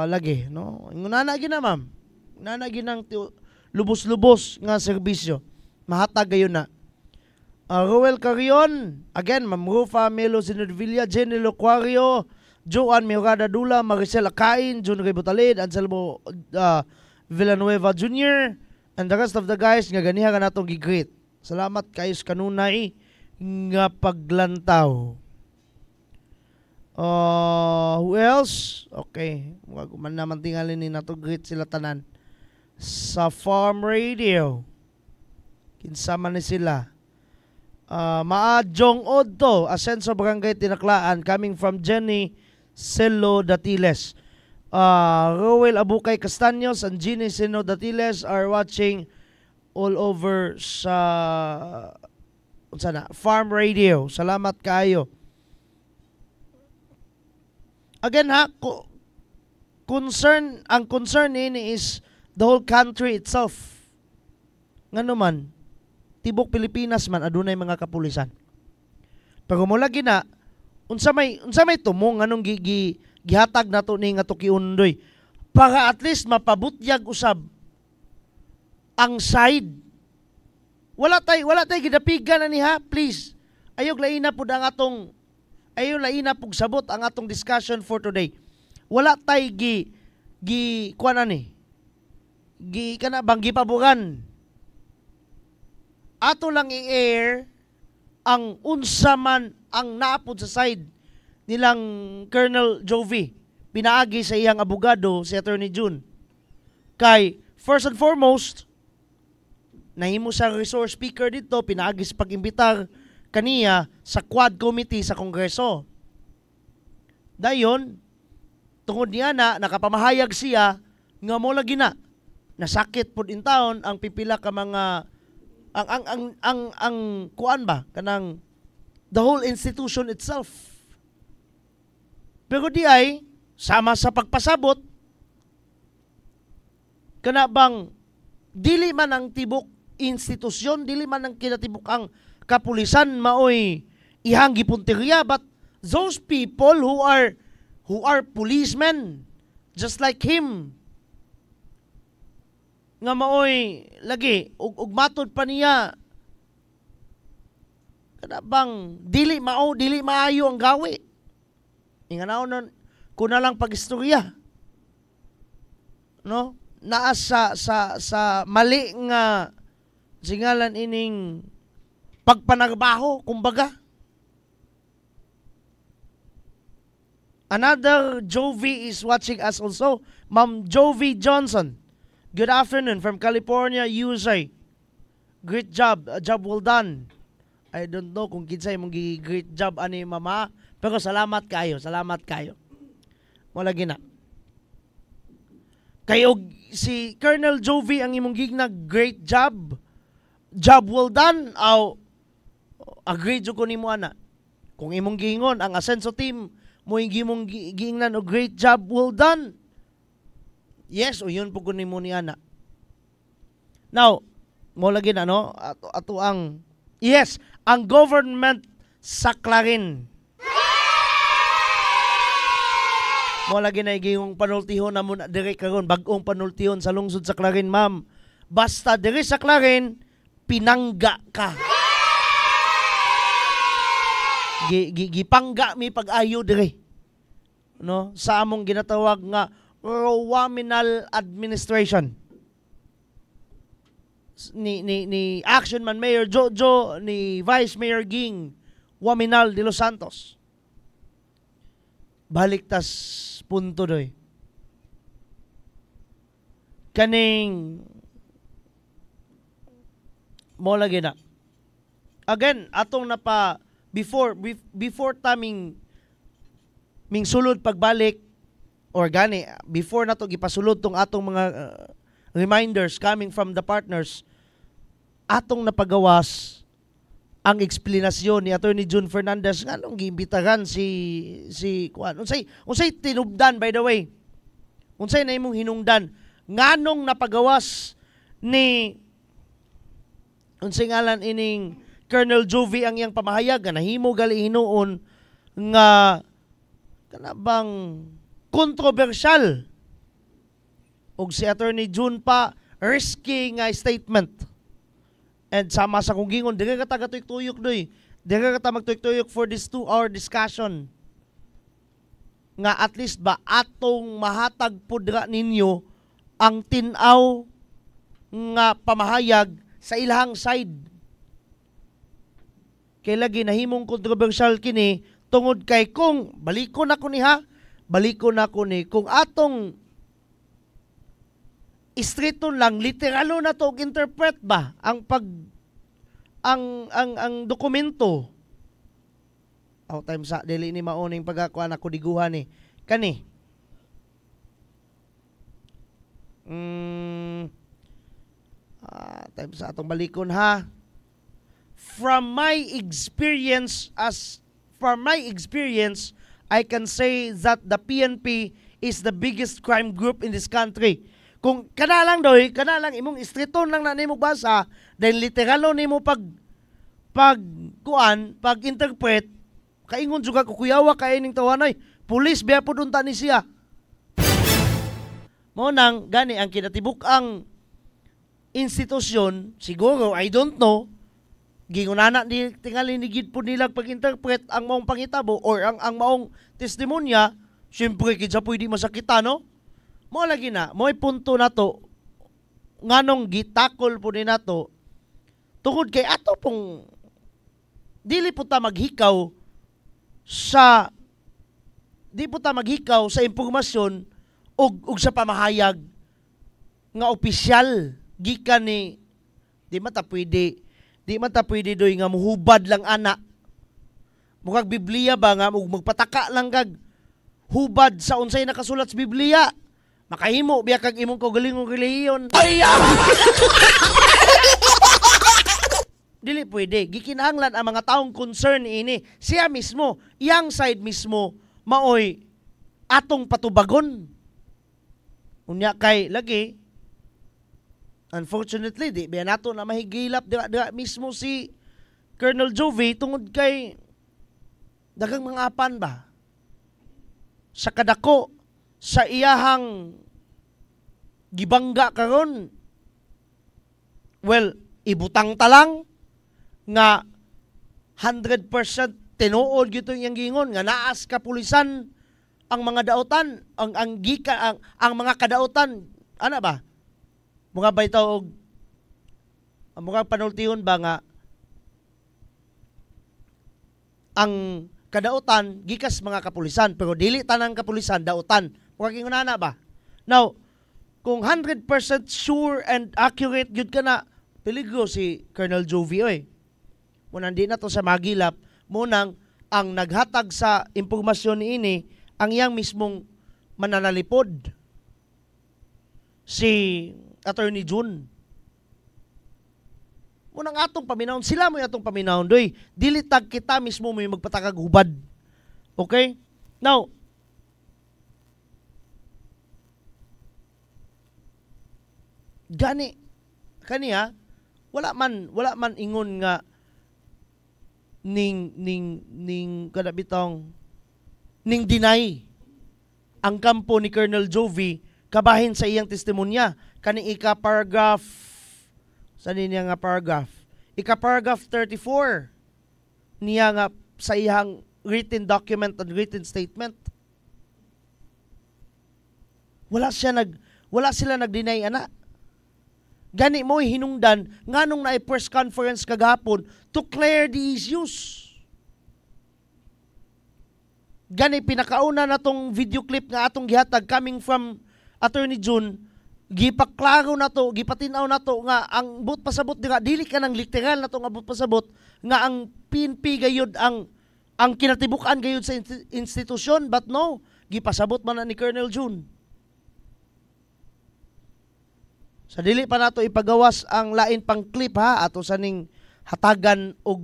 Lagi, no? Ngunana gina, ma'am. Ngunana ginang lubos-lubos nga serbisyo. Mahatag gayon na. Roel Carion, again, Ma'am Rufa Melo Sinodivilla, Jenny Loquario, Joan Miorada Dula, Maricel Akain, Jun Ray Butalid, Anselmo Villanueva Jr., and the rest of the guys nga ganiha ka natong gigreet. Salamat kayo sa kanunay nga paglantaw. Who else? Okay, wag man naman tingalin ni natong greet sila tanan. Sa Farm Radio, kinsama ni sila. Maadjong Odto, Asenso Barangay Tinaklaan, coming from Jenny Celo Datiles. Rowel Abukay Castaños and Jenny Celo Datiles are watching all over sa unsa na, Farm Radio. Salamat kayo. Again ha, ang concern ini is the whole country itself. Ngano man, tibok Pilipinas man adunay mga kapulisan. Pero mo lagi na unsa may tumong anong gihatag nato ni nga tukiundoy para at least mapabutyag usab ang side. Wala tay gidapigan ani ha, please. Ayog laina pud ang atong laina pug sabot ang atong discussion for today. Wala tay kuan ani. Kana bang gipabugan. Ato lang i-air ang unsa man ang naapod sa side nilang Colonel Jovi. Pinaagi sa iyang abogado si Attorney June. Kay first and foremost, nahimo sa resource speaker dito, pinaagi sa pag-imbitar kaniya sa Quad Committee sa Kongreso. Dayon, tungod niya nakapamahayag siya nga mo lagi na nasakit pud in taon ang pipila ka mga ang kuan ba kanang the whole institution itself. Pero di ay sama sa pagpasabot kana bang dili man ang tibok institusyon, dili man ang kinatibok ang kapulisan maoy ihang gipunteriya, but those people who are policemen just like him nga maoy lagi ug matod pa niya kada bang dili maayo ang gawi inganaw nun kuna lang pagistorya no naa sa mali nga singalan ining pagpanagbaho kumbaga. Another Jovi is watching us also, Ma'am Jovi Johnson. Good afternoon from California, USA. Great job. A job well done. I don't know kung kinsay mong great job ani mama, pero salamat kayo. Salamat kayo. Wala gina. Kayo si Colonel Jovi ang imong gigna great job. Job well done. Agree jud ko nimo ana. Kung imong gingon ang Asenso team mo imong giingnan og great job well done. Yes, o yun po kunin mo ni ana. Now, mo lagi na, no? Ato ang, yes, ang government saklarin. Mo lagi na iging panultihon na muna dire karon bag-ong panultihon sa lungsod Saklarin, ma'am. Basta dire Saklarin, pinangga ka. Gipangga mi pag-ayo dire. No? Sa among ginatawag nga Rowaminal Administration ni Action Man Mayor Jojo ni Vice Mayor Ging Waminal de los Santos. Balik tas punto doy. Kaning mo lagi na. Again, atong napa before taming ming sulod pagbalik or gani, before na to gipasulod tong atong mga reminders coming from the partners, atong napagawas ang eksplanasyon ni Attorney June Fernandez nganong giimbitaran si kuan. Unsay tinubdan, by the way. Unsay na imong hinungdan nganong napagawas ni unsay ngalan ining Colonel Jovi ang iyang pamahayag nga nahimo gali hinuon nga kanabang kontrobersyal og si Attorney June pa risky nga statement. And sama sa kong gingon, di ka tagatuyok-tuyok doy. Di ka magtuyok-tuyok for this 2-hour discussion. Nga at least ba atong mahatag pudra ninyo ang tinaw nga pamahayag sa ilahang side. Kay lagi nahimong kontrobersyal kini tungod kay kung balikon ako ni kung atong istriton lang literalo na to og interpret ba ang dokumento. Time sa dili ni maoning pagakuan ako diguhan ni kani. Time sa atong balikon ha. from my experience, I can say that the PNP is the biggest crime group in this country. Kung kanalang imong istriton lang na nimo basa, then literalo nimo pag-interpret, kaingon juga ko kuyawa kay ning tawanay, pulis biya po dunta ni siya. Mo nang gani ang kinatibuk ang institusyon, siguro, I don't know, gingunana ni tingali ni gid po nila pag-interpret ang maong pangitabo or ang maong testimonya, syempre kidsa pwede masakita, no? Mo lagi na, mo'y punto na to, nganong gitakol po ni nato, tungod kay ato pong, di po ta maghikaw sa impormasyon og sa pamahayag nga opisyal gikan ni di man ta pwede doy nga muhubad lang ana. Mukag Biblia ba nga magpataka lang kag hubad sa unsay nakasulat sa Biblia. Makahimo biya kag imong kaugalingong relihiyon. Dili pwede. Gikinahanglan ang mga taong concern ini. Siya mismo, yang side mismo, maoy atong patubagon. Unya kay lagi, unfortunately, di biya nato na mahigilap dira mismo si Colonel Jovie tungod kay dagang mga apan ba? Sa kadako, sa iyahang gibangga karon. Well, ibutang talang nga 100% tinuod gito yang gingon nga naas kapulisan ang mga daotan, ang mga kadautan, ana ba? Mga baytaw og ang mga panultihon ba nga ang kadautan gikas mga kapulisan pero dili tanang kapulisan dautan. Mga gingon ba? Now, kung 100% sure and accurate gyud kana, peligro si Colonel Jovie oy. Munang di na to sa magilap, munang ang naghatag sa impormasyon ini ang iyang mismong mananalipod si Attorney June. Munang atong paminawon, sila mo atong paminawon doy. Dili tag kita mismo mo magpatakag hubad. Okay? Now, kaniya wala man ingon nga ning kada bitong ning deny ang kampo ni Colonel Jovie kabahin sa iyang testimonya kani ika-paragraph ika-paragraph 34 niya nga sa iyang written document and written statement. Wala sila nag-deny ana. Gani mo hinungdan nganong na press conference kagahapon to clear the issues. Gani pinakauna na tong video clip nga atong gihatag coming from Attorney June, gipaklaro na to, gipatinaw na to nga ang but pasabot dira dili ka nang literal na to nga but pasabot nga ang PNP gayud ang kinatibukan gayud sa institusyon, but no, gipasabot man na ni Colonel June. Sa dili pa nato ipagawas ang lain pang clip ha ato sa ning hatagan og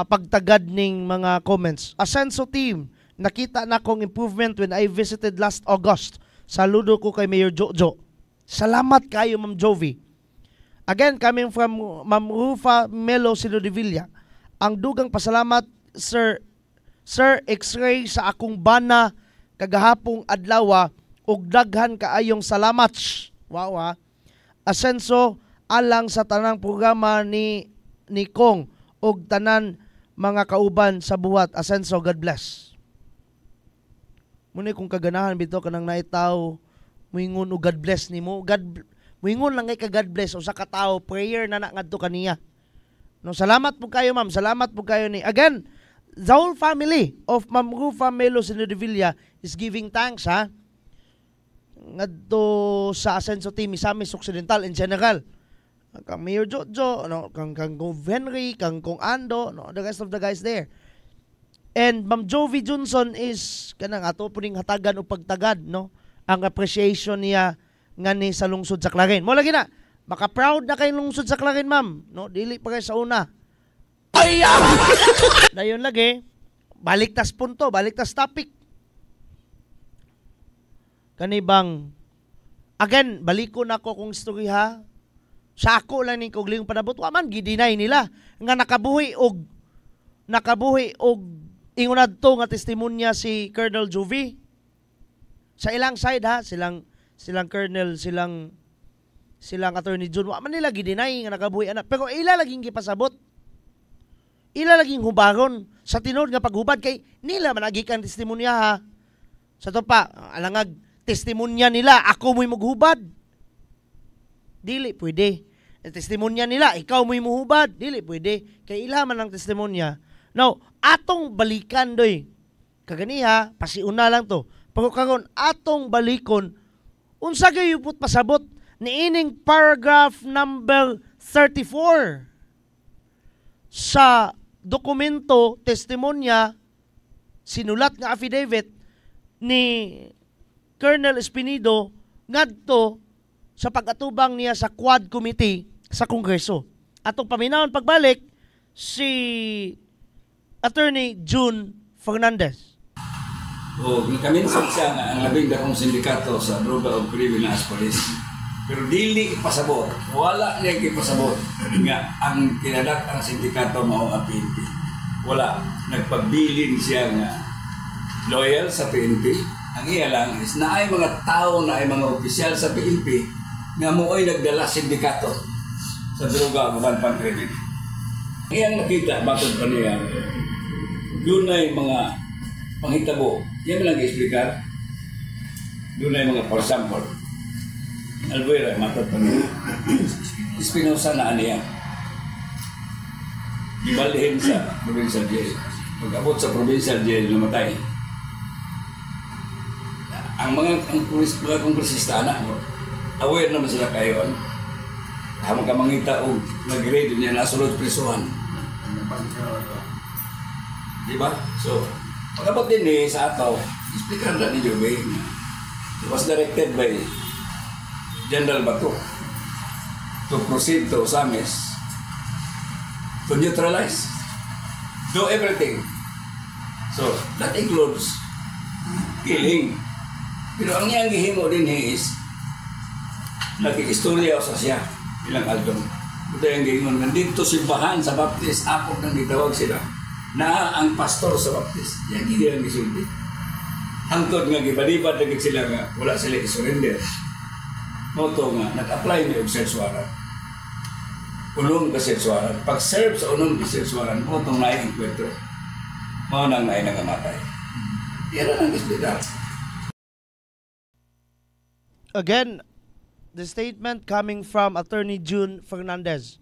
pagtagad ning mga comments. Asenso team, nakita na kong improvement when I visited last August. Saludo ko kay Mayor Jojo. Salamat kayo Ma'am Jovie. Again, coming from Ma'am Rufa Melo Sinodevilla. Ang dugang pasalamat Sir X-ray sa akong bana kagahapong adlaw ug daghan kaayong salamat. Wow ha. Asenso alang sa tanang programa ni Kong ug tanan mga kauban sa buhat. Asenso, God bless. Muna kung kaganahan bito kanang naitaw muingon og God bless nimo. Muingon lang kay ka God bless o sa katao prayer na ngadto kaniya. No, salamat po kayo ma'am. Salamat po kayo ni. Again, the whole family of Ma'am Rufa Melo Sinodevilla is giving thanks ha. Ngadto sa Asenso team Misamis Occidental in general. Kang Mayor Jojo, no, kang Gov Henry, kang Kong Ando, no, the rest of the guys there. And Ma'am Jovie Johnson is kanang ato puning hatagan o pagtagad, no, ang appreciation niya nga ni sa lungsod sa Clarin. Mo lagi na Baka proud na kayong lungsod sa Clarin, ma'am. No, dili pa kayo sa una. Dayon lagi, baliktas punto, baliktas topic. Kanibang, again, balikon ako kung istorya. Sa ako lang ni kugling panabot, waman, gidinay nila. Nga nakabuhi og ingunad to nga testimonya si Colonel Juvie. Sa ilang side ha, silang Colonel, silang Attorney John, wa man nila gidinay nga nakabuhi ana, pero ila laging gipasabot. Ila laging hubaron sa tinod nga paghubad kay nila managikan testimonya ha. Sa to pa, alangag testimonya nila, ako mo'y maghubad. Dili pwede. Testimonya nila, ikaw mo'y muhubad. Dili pwede. Kay ila man ang testimonya. Now, atong balikan doy. Kaganiha, pasiuna lang to. Pero karon atong balikon, unsa gayupot pasabot niining paragraph number 34 sa dokumento, testimonya, sinulat nga affidavit ni Colonel Espinido ngadto sa pag-atubang niya sa Quad Committee sa Kongreso. Atong paminawon pagbalik si Attorney June Fernandez. O, nakaminsan siya nga ang labing dakong sindikato sa Droga o Criminals Police. Pero dili ipasabot, wala niya ipasabot nga ang kinadak ang sindikato mao ang PNP. Wala, nagpabilin siya nga loyal sa PNP. Ang iya lang is na ay mga tao, na ay mga opisyal sa PNP nga mo ay nagdala sindikato sa droga o pancrimen. Iyang nakita, bakit pa niya, yun ay mga panghitabo. Yan lang i-explicar. Yun ay mga, for example, Albuera, matot pa niya. Espinosa na niya. Ibalhin sa provincial jail. Pag-abot sa provincial jail, namatay. Ang mga kongresista na, aware naman sila kayo. Hamang ka mangita o nag-grade niya nasulod prisuhan. Diba? So, pag-abot din sa ato, explicar na ni Jube. It was directed by General Bato to proceed to Osamis to neutralize, do everything. So, that includes killing. Pero ang niyang gihimo din is nag-istorya sa siya ilang album. Ito yung gingon, nandito simbahan sa Baptist, ako nang gitawag sila na ang pastor sa Baptist. Yan hindi lang gisulti. Hangtod nga gibalibad lagi sila nga wala sila isurrender. Moto nga, nag-apply ni og search warrant. Unong ka search warrant. Pag-serve sa unong ka search warrant, moto nga i-enkwentro. Mao nang naay nangamatay. Yan ang hospital. Again, the statement coming from Attorney June Fernandez.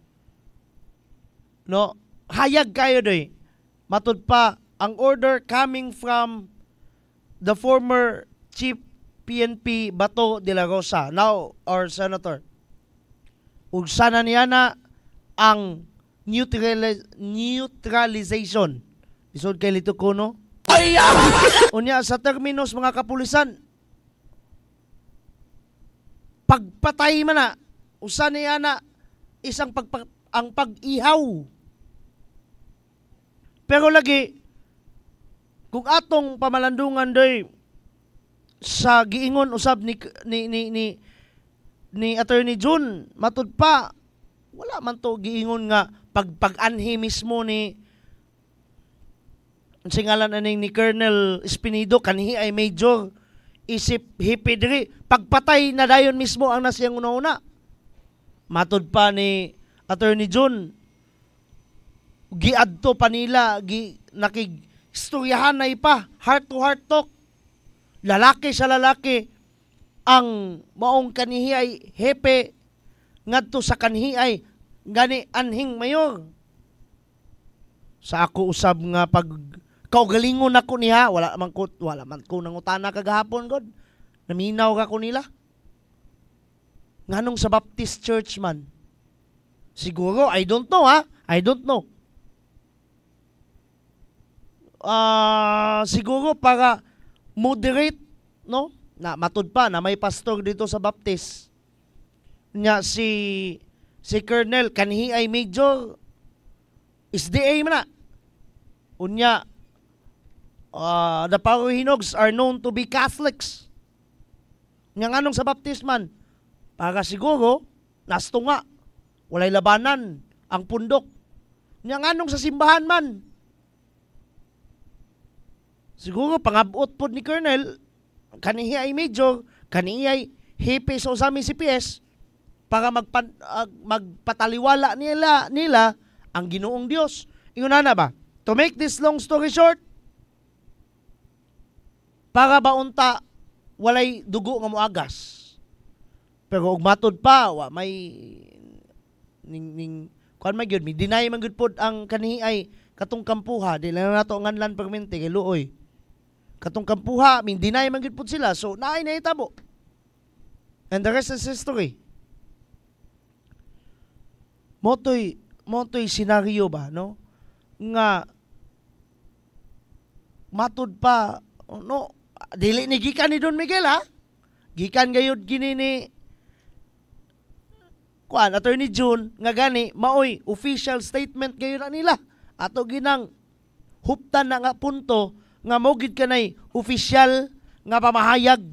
No, hayag kayo doy. Matud pa, ang order coming from the former Chief PNP Bato de la Rosa, now our Senator. Ug sana niya na ang neutralization. Isod kay Lito Kuno. Unya sa terminos mga kapulisan, pagpatay man na, usa niya na isang ang pag-ihaw. Pero lagi, kung atong pamalandungan doy sa giingon usab ni Attorney June, matud pa, wala man to giingon nga pag-anhi mismo ni singalan aning ni Colonel Espinido kanhi ay major isip hipidri, pagpatay na dayon mismo ang nasiyang una-una. Matud pa ni Attorney June, giadto pa nila, nakig-istoryahan na ipa, heart to heart talk, lalaki sa lalaki, ang maong kanihi ay hepe, ngadto sa kanhi ay gani anhing mayor. Sa ako usab nga pag kaugalingon ako niya, wala man ko nangutana kagahapon god. Naminaw ka ko nila. Nganong sa Baptist Church man. Siguro, I don't know ha. I don't know. Siguro para moderate, no? Na matud pa na may pastor dito sa Baptist. nya si Colonel kanhi ay Major SDA man na. Unya the Power Hinogs are known to be Catholics. Nya nganong sa baptisman para siguro nastunga walay labanan ang pundok. Nya nganong sa simbahan man siguro pangabot pod ni Colonel kanihi ay Major, kanihi ay hepe sa usami CPS para magpataliwala nila ang Ginoong Dios. Ingon na ba? To make this long story short, para ba unta walay dugo nga moagas. Pero ug matud pa wa may ning kuan may gyud mi deny man gyud pod ang kanihi ay katong kampuha dili na nato nganlan permente kay luoy. Katong kampuha min deny man gyud pod sila. So naay nahitabo. And the rest is history. Motoy senaryo ba, no? Nga matud pa, no? Dili ni gikan ni Don Miguel, ha? Gikan gayud gini ni kuan Attorney June nga gani maoy official statement gayud na nila. Ato ginang huptan na nga punto nga mogid kanay official nga pamahayag.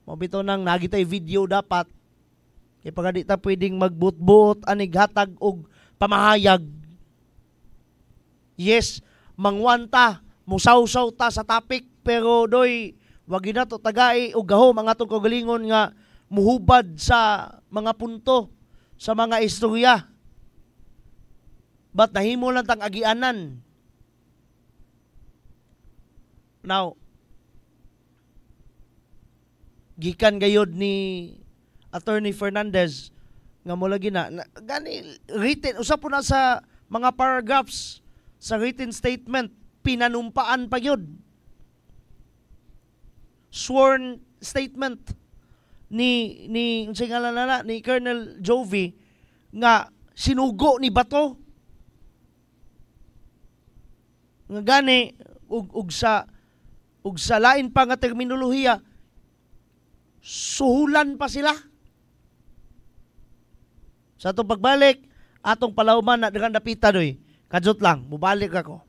Mabito nang nagitay video dapat kay pagka di ta pwedeng magbut-but anig hatag og pamahayag. Yes, mangwanta, musaw-saw ta sa topic pero doy wag na to tagay og gahom ang atong kagalingon nga muhubad sa mga punto, sa mga istorya. But nahimo lang tang agianan. Now, gikan gayod ni Attorney Fernandez nga mo lagi na gani written usa po na sa mga paragraphs sa written statement pinanumpaan pa gyud, sworn statement ni unsay ngalan na ni Colonel Jovi nga sinugo ni bato nga gani ug sa lain pa nga terminolohiya suhulan pa sila. Sa atong pagbalik, atong palawman na daghang napita doy. Kadjot lang, mubalik ako.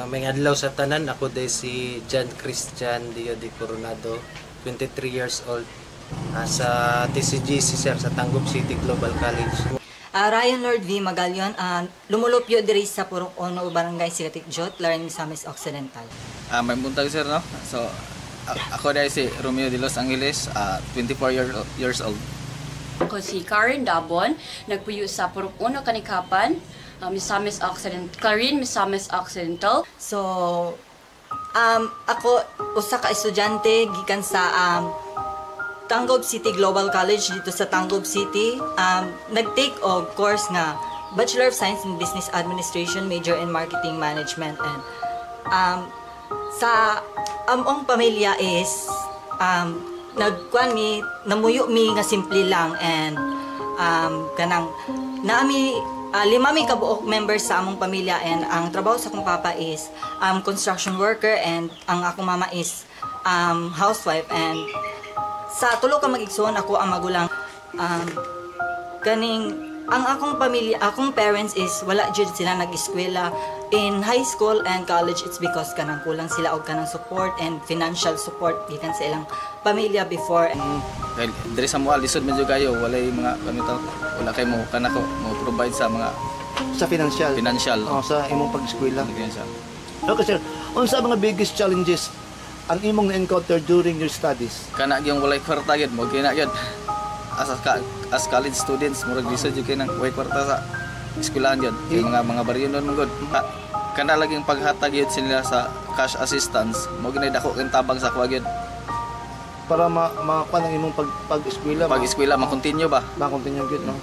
May adlaw sa tanan, ako day si John Christian Dio de Coronado, 23 years old, sa TCGC sir sa Tangub City Global College. Ryan Lord V. Magalyon, lumulupyo diri sa Purok Ono, Barangay Sigatik Jot, Laran Misamis Occidental. May buntag sir, no? So, ako day si Romeo de Los Angeles, 24 years old. Ako si Karen Dabon, nagpuyo sa Purok Ono, Kanikapan, Misamis Occidental, Clarin, Misamis Occidental. So, ako, usa ka estudyante, gikan sa Tangub City Global College dito sa Tangub City. Nag-take og course nga Bachelor of Science in Business Administration, major in Marketing Management. And sa among pamilya is nagkuan mi, namuyo mi nga simple lang, and kanang naami 5 mi kabuok members sa among pamilya, and ang trabaho sa akong papa is construction worker, and ang akong mama is housewife. And sa tulo ka mag-igsoon ako ang magulang. Ang akong pamilya, akong parents is wala jud sila nag-eskwela in high school and college. It's because kanang kulang sila og kanang support and financial support gikan sa ilang pamilya before. Dahil diri sa mga lisod medyo kayo walay mga kanito, wala kay mo kanako mo provide sa mga sa financial. Sa imong pag-eskwela. Okay sir, unsa mga biggest challenges ang imong na-encounter during your studies? Kana gyung walay kwarta gyud mo kina gyud. As college students murag lisod jud kay nang way kwarta sa eskwelahan gyud. Mga baryo nun gud. Kana laging paghatag gyud sila sa cash assistance mo ginay dako kay tabang sa kuha gyud. Para makakuha ng imong pag-eskwela. Pag-eskwela ma-continue ba? Ma-continue gyud no.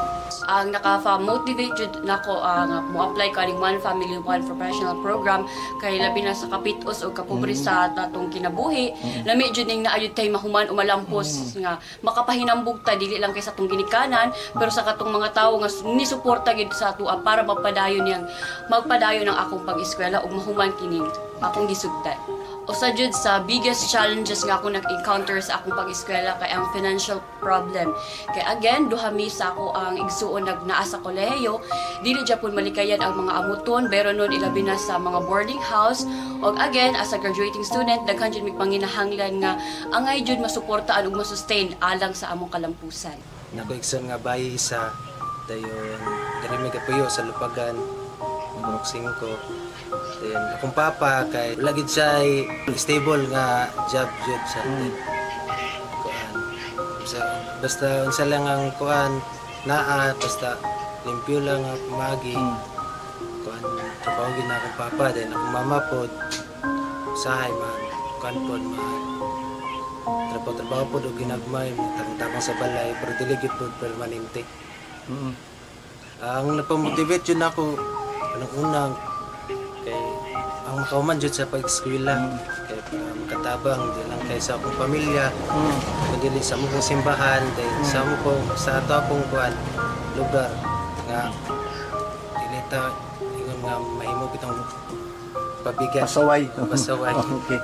Ang naka-motivate jud nako ang mo-apply kaning One Family One Professional Program kay labi na sa kapitos o kapobre sa tatong kinabuhi. Lami jud ning naayud tay mahuman umalampos nga makapahinambog ta dili lang kay sa atong ginikanan pero sa katong mga tawo nga ni suporta gid sa atoa para magpadayon ng akong pag-eskwela ug mahuman kining akong gisugdan. Usa jud sa biggest challenges nga ako nag-encounter sa akong pag-eskwela kay ang financial problem. Kay again, duha mi sa ako ang igsuon naa sa kolehiyo, dili gyapon malikayan ang mga amuton, pero nun ilabi na sa mga boarding house. Og again, as a graduating student, daghan jud mi panginahanglan nga angay jud masuportaan ug masustain alang sa among kalampusan. Nako igsoon nga bayi isa dayon diri mi kapuyo sa Lupagan, Burok 5. Then akong papa kay lagi siya stable nga job jud sa kuan. Basta unsa lang ang kuan naa basta limpyo lang ang pamagi. Kuan trabaho gid na akong papa then akong mama pod usahay man kuan pod trabaho pod og ginagmay tabang sa balay pero dili gid pod permanente. Ang napamotivate jud nako unang kay ang makauman jud sa pag-eskwela kay para makatabang di lang kay sa akong pamilya kundi sa among simbahan sa ato akong kuan lugar nga dili ta ingon nga mahimo kitang pabigat pasaway okay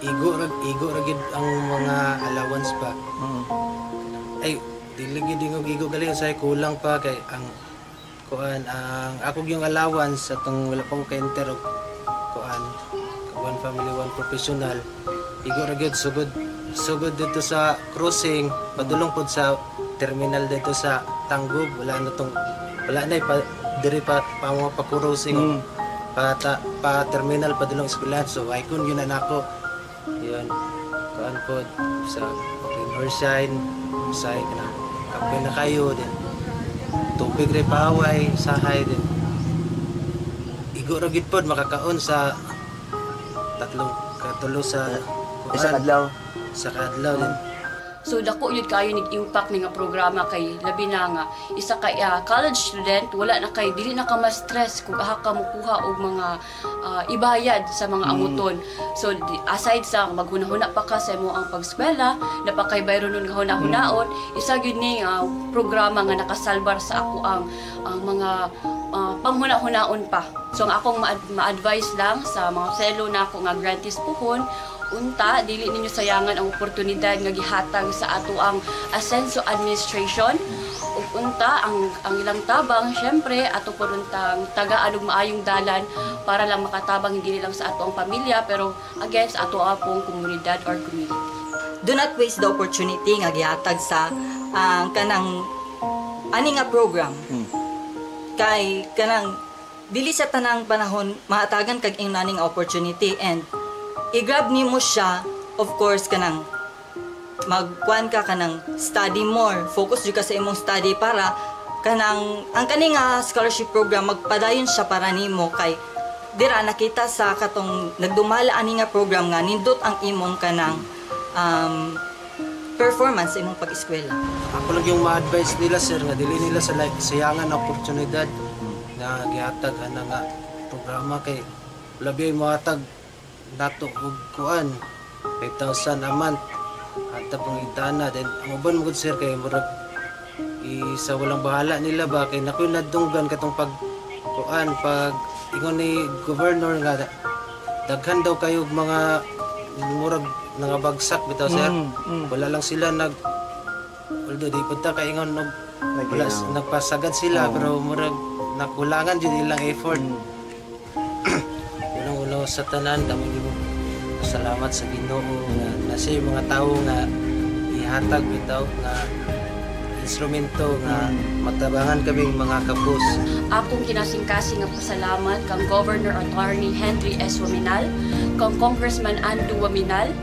igo ra gid ang mga allowance pa ay dili gid igo gali say kulang pa kay ang kuan ang ako yung allowance atong wala pa ko ka-enter og kuan One Family One Professional igo ra gyud sugod dito sa crossing padulong pod sa terminal dito sa Tanggob wala na diri pa mga pa-crossing pa terminal padulong eskwelahan so ay kun yun na nako yun kuan pod sa Ocean sa kana kape na kayo din tubig rin paway, sahay din. Igo ra gid pod makakaon sa katulo sa isang adlaw din. So dako yun kayo nag-impact ni nga programa kay labi na nga isa ka college student wala na kay dili na ka ma-stress kung aha ka mukuha og mga ibayad sa mga amuton. So aside sa maghunahuna pa ka sa imo ang pag-eskwela, napakay bayro nun nga hunahunaon, isa gyud ni programa nga nakasalbar sa ako ang mga panghuna-hunaon pa. So ang akong ma-advise lang sa mga fellow na ako nga grantees puhon unta dili ninyo sayangan ang oportunidad nga gihatag sa ato ang Ascenso Administration ug unta ang ilang tabang syempre ato poruntang tagaan og maayong dalan para lang makatabang hindi lang sa ato ang pamilya pero again sa ato apong komunidad or community. Do not waste the opportunity nga gihatag sa kanang ani nga program. Kay kanang dili sa tanang panahon mahatagan kag ingnaning opportunity and i-grab nimo siya, of course, kanang magkuan ka kanang study more. Focus jud ka sa imong study para kanang ang kaning scholarship program magpadayon siya para nimo kay dira nakita sa katong nagdumala ani nga program nga nindot ang imong kanang performance sa imong pag-eskwela. Ako lang yung ma-advise nila sir nga dili nila sa sayangan na oportunidad na gihatag ana nga programa kay labi mo hatag nato og kuan 5,000 a month at tapong itana then uban mo gud sir kay murag isa walang bahala nila ba kay nakoy nadunggan katong pag kuan pag ingon ni governor nga daghan daw kayo mga murag nangabagsak bitaw sir. Wala lang sila although di punta kaingon wala nagpasagad sila pero murag nakulangan jud ilang effort. Unang-una sa tanan damo gyud salamat sa Ginoo nga nasa mga tawo nga ihatag bitaw nga instrumento nga matabangan kaming mga kapos. Akong kinasingkasing nga pasalamat kang Governor Attorney Henry S. Waminal, kang Congressman Andu Waminal,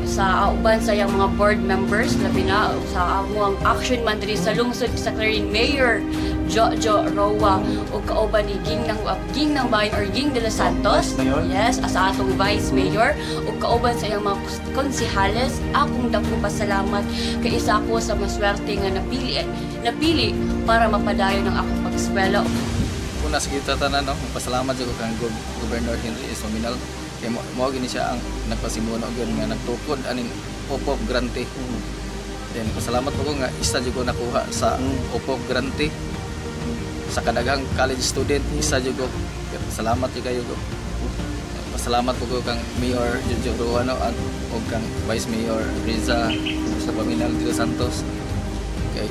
sa uban sa iyang mga board members, labi na sa among action man diri sa lungsod sa Clarin Mayor Jojo Roa o kauban ni Ging ng Bayan or Ging de los Santos. Yes, as atong Vice Mayor o kauban sa iyang mga konsihales. Akong dako pasalamat kay isa ko sa maswerte nga napili para mapadayon ang akong pag-eskwela. Una sa kita tanan no, pasalamat jud ko kang Governor Henry S. Waminal. Kay mao gini siya ang nagpasimuno gyud nga nagtukod aning OPOP grante. Then pasalamat ko nga isa jud ko nakuha sa OPOP grante. Sa kadaghang college student isa jud ko. Salamat jud kayo ko. Pasalamat ko kang Mayor Jojo Roano at og kang Vice Mayor Riza sa Waminal de los Santos. Kay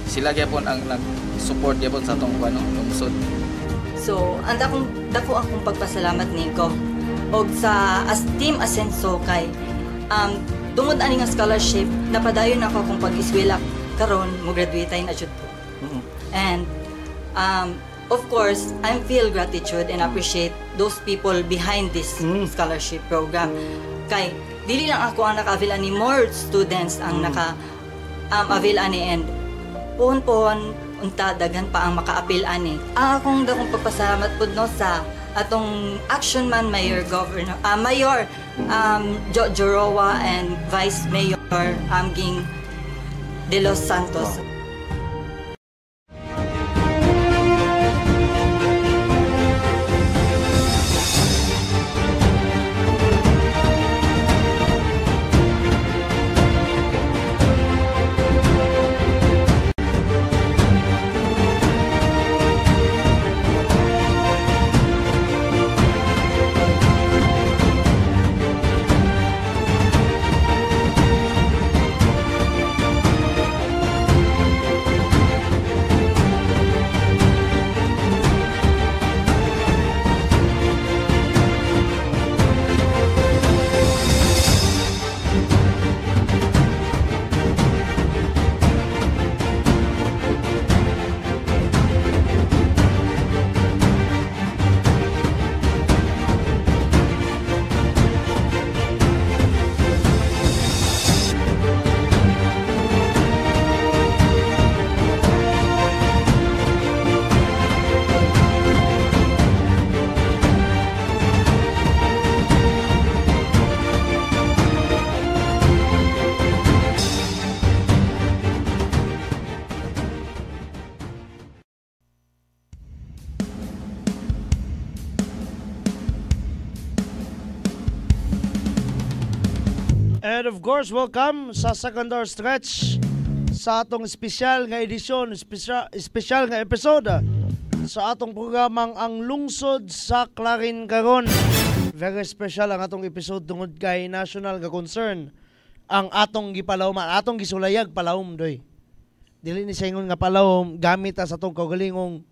sila gyapon ang nag-support gyapon sa atong lungsod. So, dako akong pagpasalamat niko og sa Team Asenso kay tungod ani nga scholarship napadayon ako akong pag-eskwela karon mo graduate na jud ko. And of course, I feel gratitude and appreciate those people behind this scholarship program. Kay dili lang ako ang naka-avail ani, more students ang naka-avail ani and pohon unta daghan pa ang maka-appeal ani. Akong dakong pagpasalamat pud no sa atong action man Mayor Jojo Roa and Vice Mayor Ging de los Santos. And of course, welcome sa second hour stretch sa atong espesyal nga edisyon, espesyal nga episode sa atong programang Ang Lungsod sa Clarin karon. Very special ang atong episode tungod kay national nga concern ang atong gipalawman, atong gisulayag palawom doy. Dili ni sa ingon nga palawom gamit sa atong kaugalingong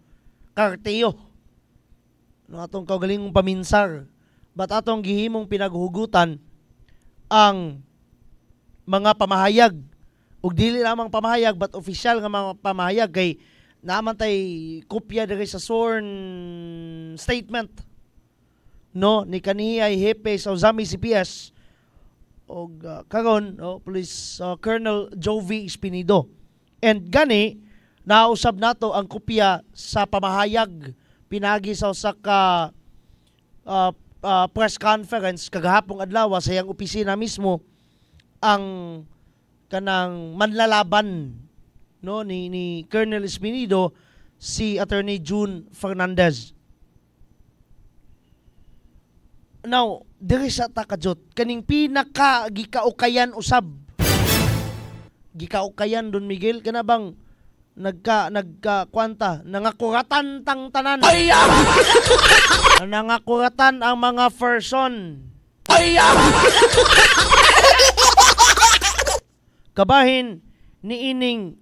karteyo. No atong kaugalingong paminsar. But atong gihimong pinaghugutan ang mga pamahayag ug dili lamang pamahayag but official nga mga pamahayag kay naman tay kopya diri sa sworn statement no ni kaniyay hepe sa Uzami CPS og karon Police Colonel Jovi Espinido. And gani nausab nato ang kopya sa pamahayag pinagi sa usa ka press conference kagahapong adlaw sa iyang opisina mismo ang kanang manlalaban no ni Colonel Espinido, si Attorney June Fernandez. Now, diri sa takajot kaning pinaka gikaukayan usab. Gikaukayan Don Miguel kana bang nagka nangakuratan tang tanan. Nangakuratan ang mga person. Kabahin ni ining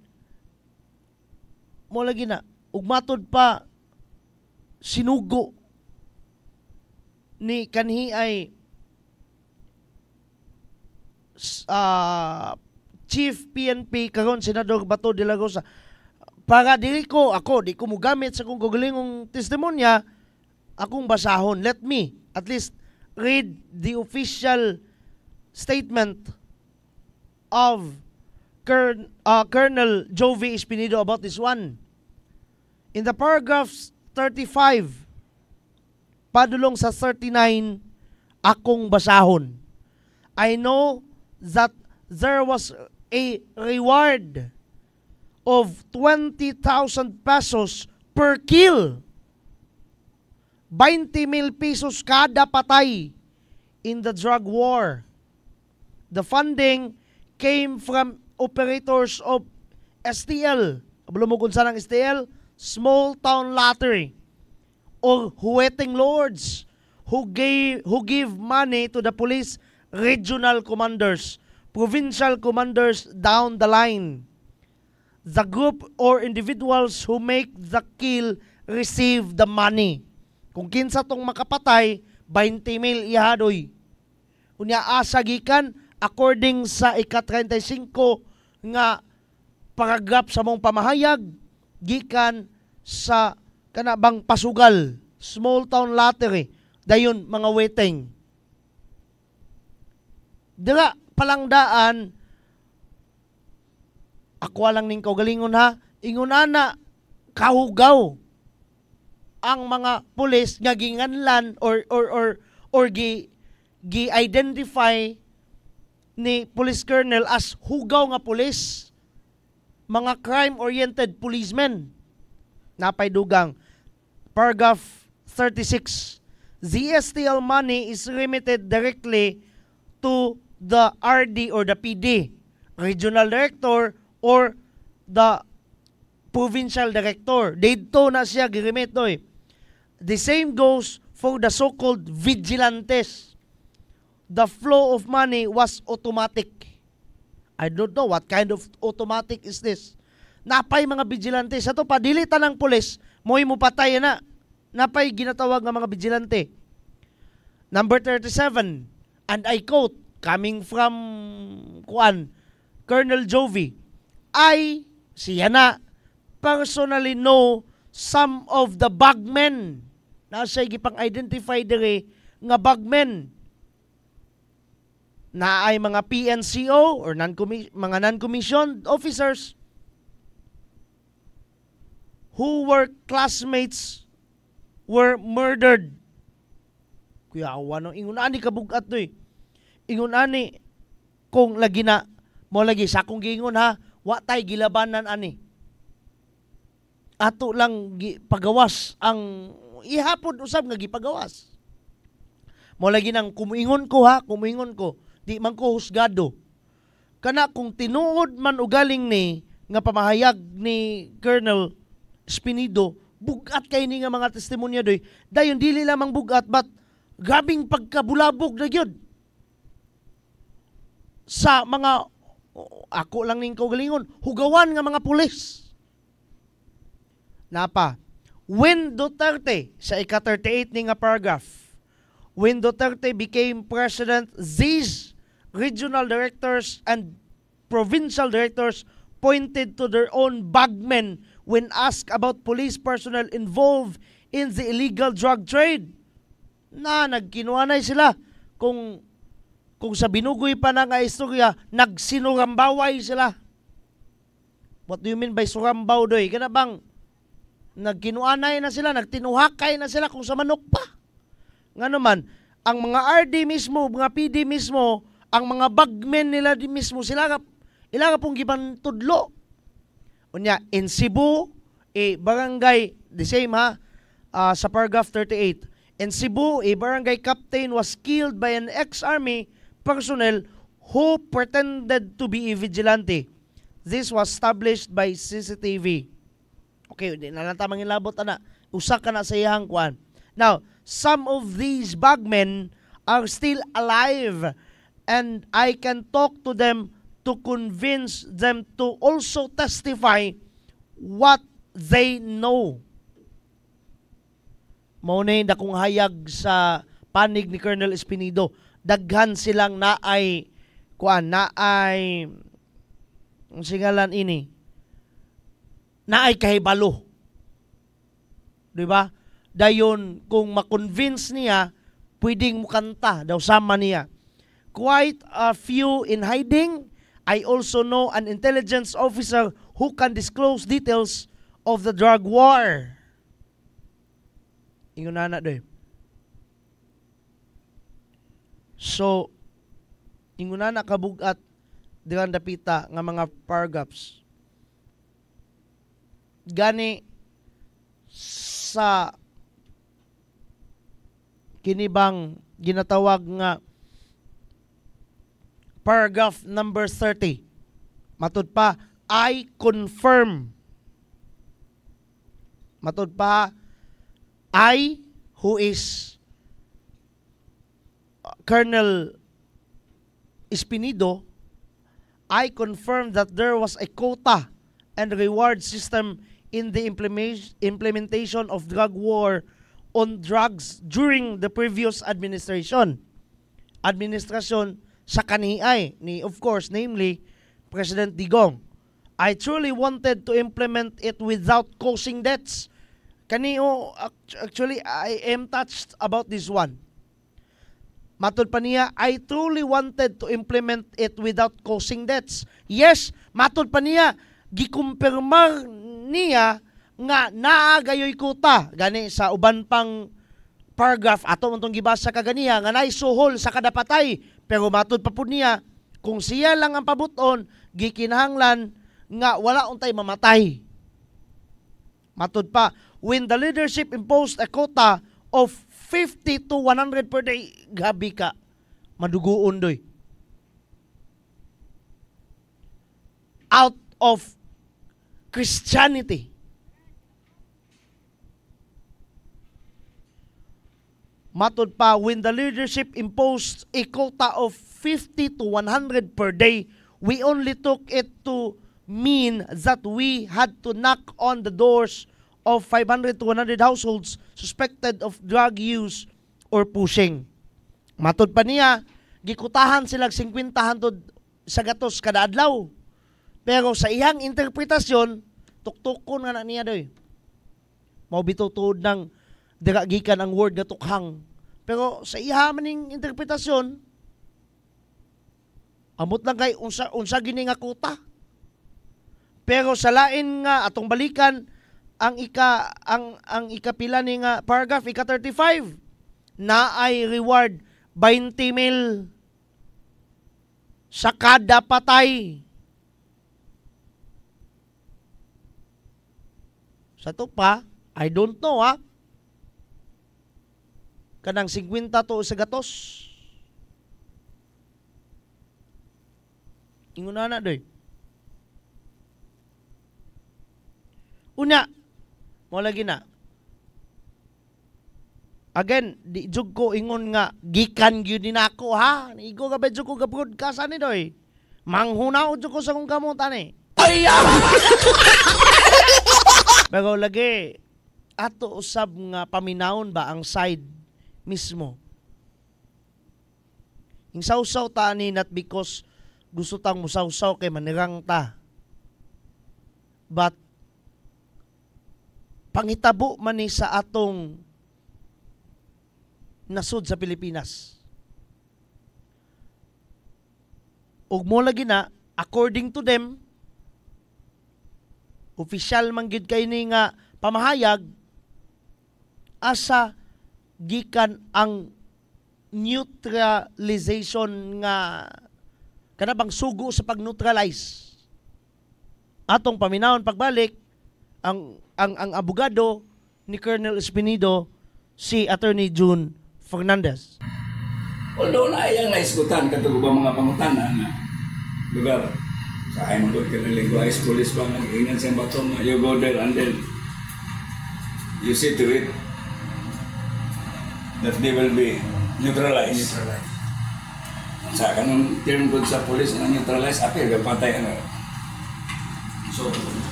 mo lagi na ugmatod pa sinugo ni kanhi ay Chief PNP karon Senador Bato de la Rosa. Para dili ko ako di ko mogamit sa kung gugulingong testimonya akong basahon. Let me at least read the official statement of Colonel Jovi Espinido about this one. In the paragraphs 35 padulong sa 39 akong basahon. I know that there was a reward of 20,000 pesos per kill. 20,000 pesos kada patay in the drug war. The funding came from operators of STL. Kabalo mo kung saan ang STL? Small Town Lottery. Or huweting lords who give money to the police regional commanders, provincial commanders down the line. The group or individuals who make the kill receive the money. Kung kinsa tong makapatay, 20,000 ihadoy. Unya asagikan according sa ika-35 nga paragraph sa mong pamahayag gikan sa kanabang pasugal, small town lottery, dayon mga waiting. Dira palangdaan, ako lang ning kaugalingon ha, ingon ana kahugaw ang mga pulis nga ginganlan or gi-identify ni police colonel as hugaw nga pulis, mga crime-oriented policemen. Napay dugang paragraph 36. The STL money is remitted directly to the RD or the PD, regional director or the provincial director. Dito na siya giremit doy. The same goes for the so-called vigilantes. The flow of money was automatic. I don't know what kind of automatic is this. Napay mga vigilante. Sa to pa, dilitan ng pulis, mo'y mo patay na. Napay ginatawag ng mga vigilante. Number 37, and I quote, coming from Colonel Jovi, I, siya na, personally know some of the bagmen. Nasa gipang-identify dire nga bagmen na ay mga PNCO or mga non-commissioned officers who were classmates were murdered. Kuya, awan ng ingon ani kabugat to eh. Ingon ani kung lagi na mo lagi sa akong giingon ha, wa tay gilabanan ani. Ato lang pagawas ang ihapon usab nga gipagawas. Mo lagi nang kumuingon ko ha, kumuingon ko, di man ko husgado. Kana kung tinuod man ugaling ni nga pamahayag ni Colonel Espinido, bugat kay ni nga mga testimonya doy. Dayon dili lamang bugat but grabing pagkabulabog na gyud sa mga ako lang ning kaugalingon, hugawan nga mga pulis. Napa, when Duterte, sa ika-38 ni nga paragraph, when Duterte became president, these regional directors and provincial directors pointed to their own bagmen when asked about police personnel involved in the illegal drug trade. Na nagkinuanay sila kung sa binugoy pa na nga istorya, nagsinurambaway sila. What do you mean by surambaw doy? Kana bang nagkinuanay na sila, nagtinuhakay na sila kung sa manok pa. Nga naman, ang mga RD mismo, mga PD mismo, ang mga bagmen nila di mismo, sila ka pong giban tudlo. Unya, in Cebu, barangay, the same ha, sa paragraph 38. In Cebu, a barangay captain was killed by an ex-army personnel who pretended to be a vigilante. This was established by CCTV. Okay, hindi na lang tamang ilabot na. Usak ka na sa iyang kuan. Now, some of these bagmen are still alive, and I can talk to them to convince them to also testify what they know. Maunay na kung hayag sa panig ni Colonel Espinido, daghan silang naay ang singalan ini, naay kahibalo. Diba? Dayon, kung makonvince niya, pwedeng mukanta daw sama niya. Quite a few in hiding. I also know an intelligence officer who can disclose details of the drug war. Ingon na doy. So, ingon na kabugat diyan dapita nga mga paragraphs. Gani sa kinibang ginatawag nga paragraph number 30. Matud pa, I confirm. Matud pa, I, who is Colonel Espinido, I confirm that there was a quota and reward system in the implementation of drug war on drugs during the previous administration sa kaniay ni, of course, namely President Digong. I truly wanted to implement it without causing deaths. Actually, I am touched about this one. Matod pa niya, I truly wanted to implement it without causing deaths. Yes, matod pa niya, gikumpirmar niya nga naagayoy kuta. Gani sa uban pang paragraph, ato mong gibasa kaganiya, nga naisuhol sa kadapatay. Pero matod pa po niya, kung siya lang ang pabuton, gikinahanglan nga wala untay mamatay. Matod pa, when the leadership imposed a quota of 50 to 100 per day, gabi ka, maduguon doy. Out of Christianity. Matod pa, when the leadership imposed a quota of 50 to 100 per day, we only took it to mean that we had to knock on the doors of 500 to 100 households suspected of drug use or pushing. Matod pa niya, gikutahan silang 50 hangtod sa gatos kada adlaw. Pero sa iyang interpretasyon, tuktukon nga na niya doy. Mao bitutud ng diragikan ang word nga tukhang. Pero sa iya maning interpretasyon, amot lang kay unsa gini nga kuta. Pero sa lain nga atong balikan ang ikapila ni nga paragraph ika 35 na ay reward 20,000 sa kada patay. Sa to pa, I don't know kanang 50 to sa gatos. Ingon na doy. Una, mo lagi na. Again, di jud ko ingon nga gikan gyud din ako ha. Igo ka bedyo ko ga broadcast ani doy. Manghunaw jud ko sa kong kamutan eh. Ay! Pero lagi ato usab nga paminawon ba ang side mismo. Ing sausaw ta ni not because gusto tang musawsaw kay manirang ta. But pangitabo man ni sa atong nasud sa Pilipinas. Ug mo lagi na, according to them, official man gid kay ni nga pamahayag, asa gikan ang neutralization nga kanabang sugo sa pag-neutralize. Atong paminawon pagbalik ang abogado ni Colonel Espinido, si Attorney June Fernandez. Although na iyang naisgutan katong mga pangutana nga lugar sa ayon mo ka ng lingua is police pa nag-ingan sa batong you go there and then you see to it that they will be neutralize. Sa kanang term good sa police na neutralize, apil ka patay ano. So,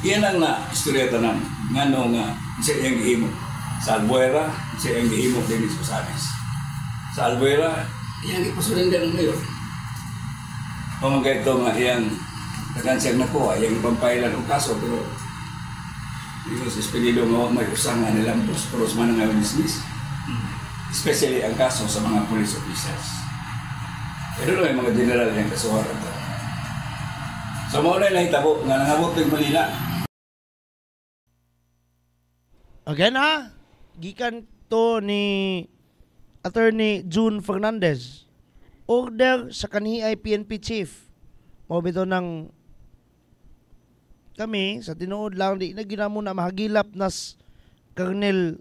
yan ang na istorya tanan. Nga nga, siya yung gihimo. Sa Albuera, siya yung gihimo din sa Sanis. Sa Albuera, yan ipasulan din ngayon. Pamagay ito nga, yan, nakansiyag na ko, yung pampailan o kaso, pero yung sa Espinido mo, may usang nga nilang pros man nga business. Especially ang kaso sa mga police officers. Pero yung mga general yung kasuhan ito. So, mauna yung nahitabo, nga nangabot ng Manila. Again ha, gikan to ni Attorney June Fernandez. Order sa kanhi ay PNP chief. Mabito ng kami sa tinuod lang di na ginamo na mahagilap nas Colonel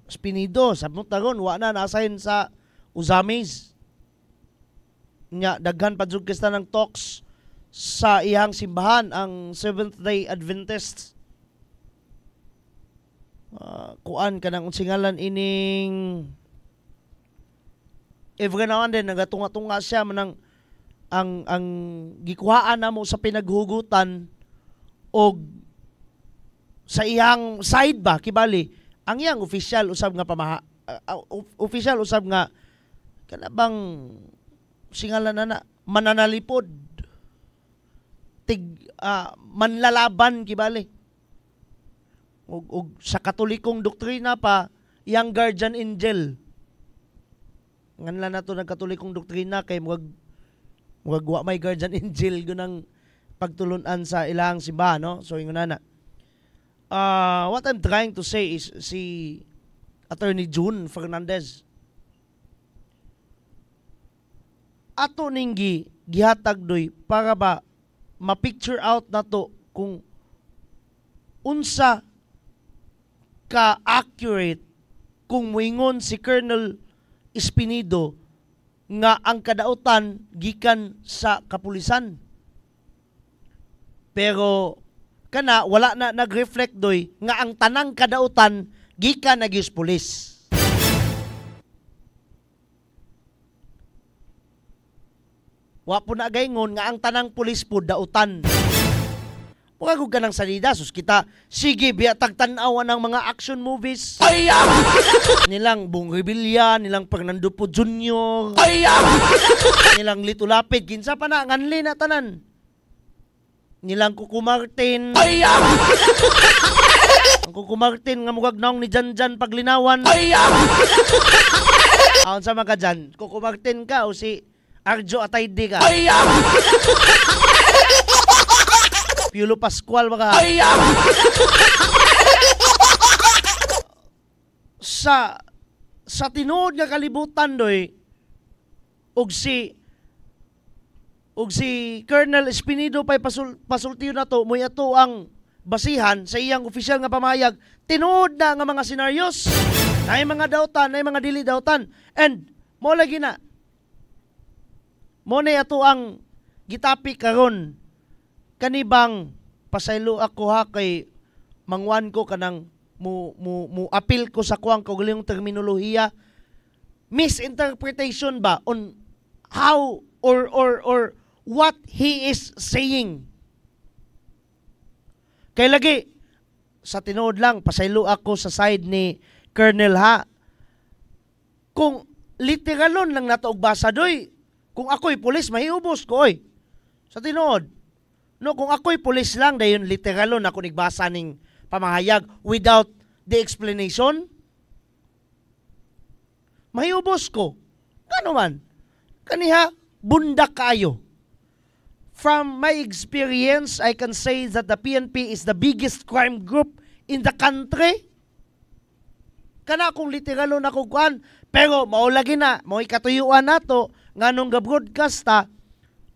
Espinido sa mutagon wa na na-assign sa Uzamis. Nya daghan pa jud kista ng talks sa iyang simbahan ang Seventh-day Adventist. Kuan ka ng unsingalan ining every now and then nagatunga-tunga siya manang ang gikuhaan namo sa pinaghugutan o sa iyang side ba kibali ang iyang official usab nga official usab nga kanabang singalan na mananalipod manlalaban kibali og sa katolikong doktrina pa iyang guardian angel nganlan nato nagkatolikong doktrina kay murag wa may guardian angel gunang pagtulunan sa ilang simbahan no so ingon na what I'm trying to say is si Attorney June Fernandez ato ninggi gihatag doy para ba ma-picture out nato kung unsa ka accurate kung moingon si Colonel Espinido nga ang kadautan gikan sa kapulisan. Pero kana wala na nag-reflect doy nga ang tanang kadautan gikan na gyud pulis. Wa po na gaingon nga ang tanang pulis po dautan. Pagkagod ka ng salida, sus kita, sige, biya tagtanawan ng mga action movies. Nilang Bong Revilla, nilang Fernando Po Jr. Nilang Lito Lapid, kinsa pa na, nganli na tanan. Nilang Kuko Martin. Ang Kuko Martin, nga mugag naong ni Janjan paglinawan. Aon sa mga dyan, Kuko Martin ka o si Arjo Atayde ka. Piolo Pascual mga sa tinuod nga kalibutan doy og si Colonel Espinido pay pasultiyo na to moy ato ang basihan sa iyang opisyal nga pamayag tinuod na nga mga senaryos nay mga dautan nay mga dili dautan and mo lagi na mo na ato ang gitapik karon kanibang pasaylo ako ha kay mangwan ko kanang mu appeal ko sa kuang kaugalingong terminolohiya misinterpretation ba on how or what he is saying kay lagi sa tinuod lang pasaylo ako sa side ni Colonel ha kung literalon lang nato og basa doy kung ako'y pulis mahiubos ko oy sa tinuod. No, kung ako'y pulis lang, dayon literalon ako nagbasa ning pamahayag without the explanation, mahiubos ko. Gano man? Kaniha, bundak kayo. From my experience, I can say that the PNP is the biggest crime group in the country. Kana kung literalon ako kuan, pero maulagi na, mo'y katuyuan nato, nga nung ga-broadcasta,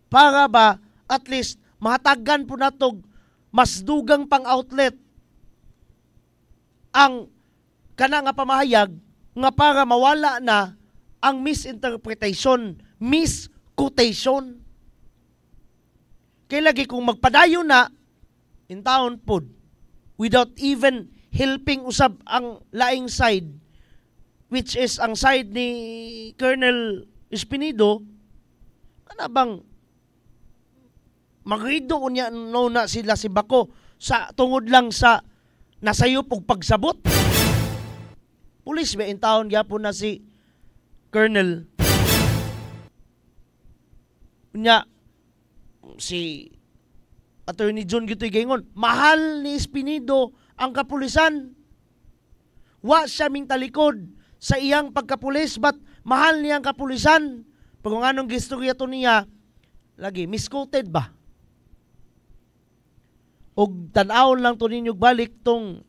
para ba, at least, mahatagan po natog mas dugang pang outlet ang kana nga pamahayag nga para mawala na ang misinterpretation, misquotation. Kaya lagi kung magpadayon na in town pod without even helping usab ang laing side, which is ang side ni Colonel Espinido, kana bang magrido unya no na sila si Bako sa tungod lang sa nasayop og pagsabot. Pulis ba in town gyapon na si Colonel. Unya si Attorney John gitoy gaingon, mahal ni Espinido ang kapulisan. Wa siya ming talikod sa iyang pagkapulis, but mahal niya ang kapulisan. Pag kung anong gistorya to niya, lagi, misquoted ba? Og tanawon lang to ninyo balik tong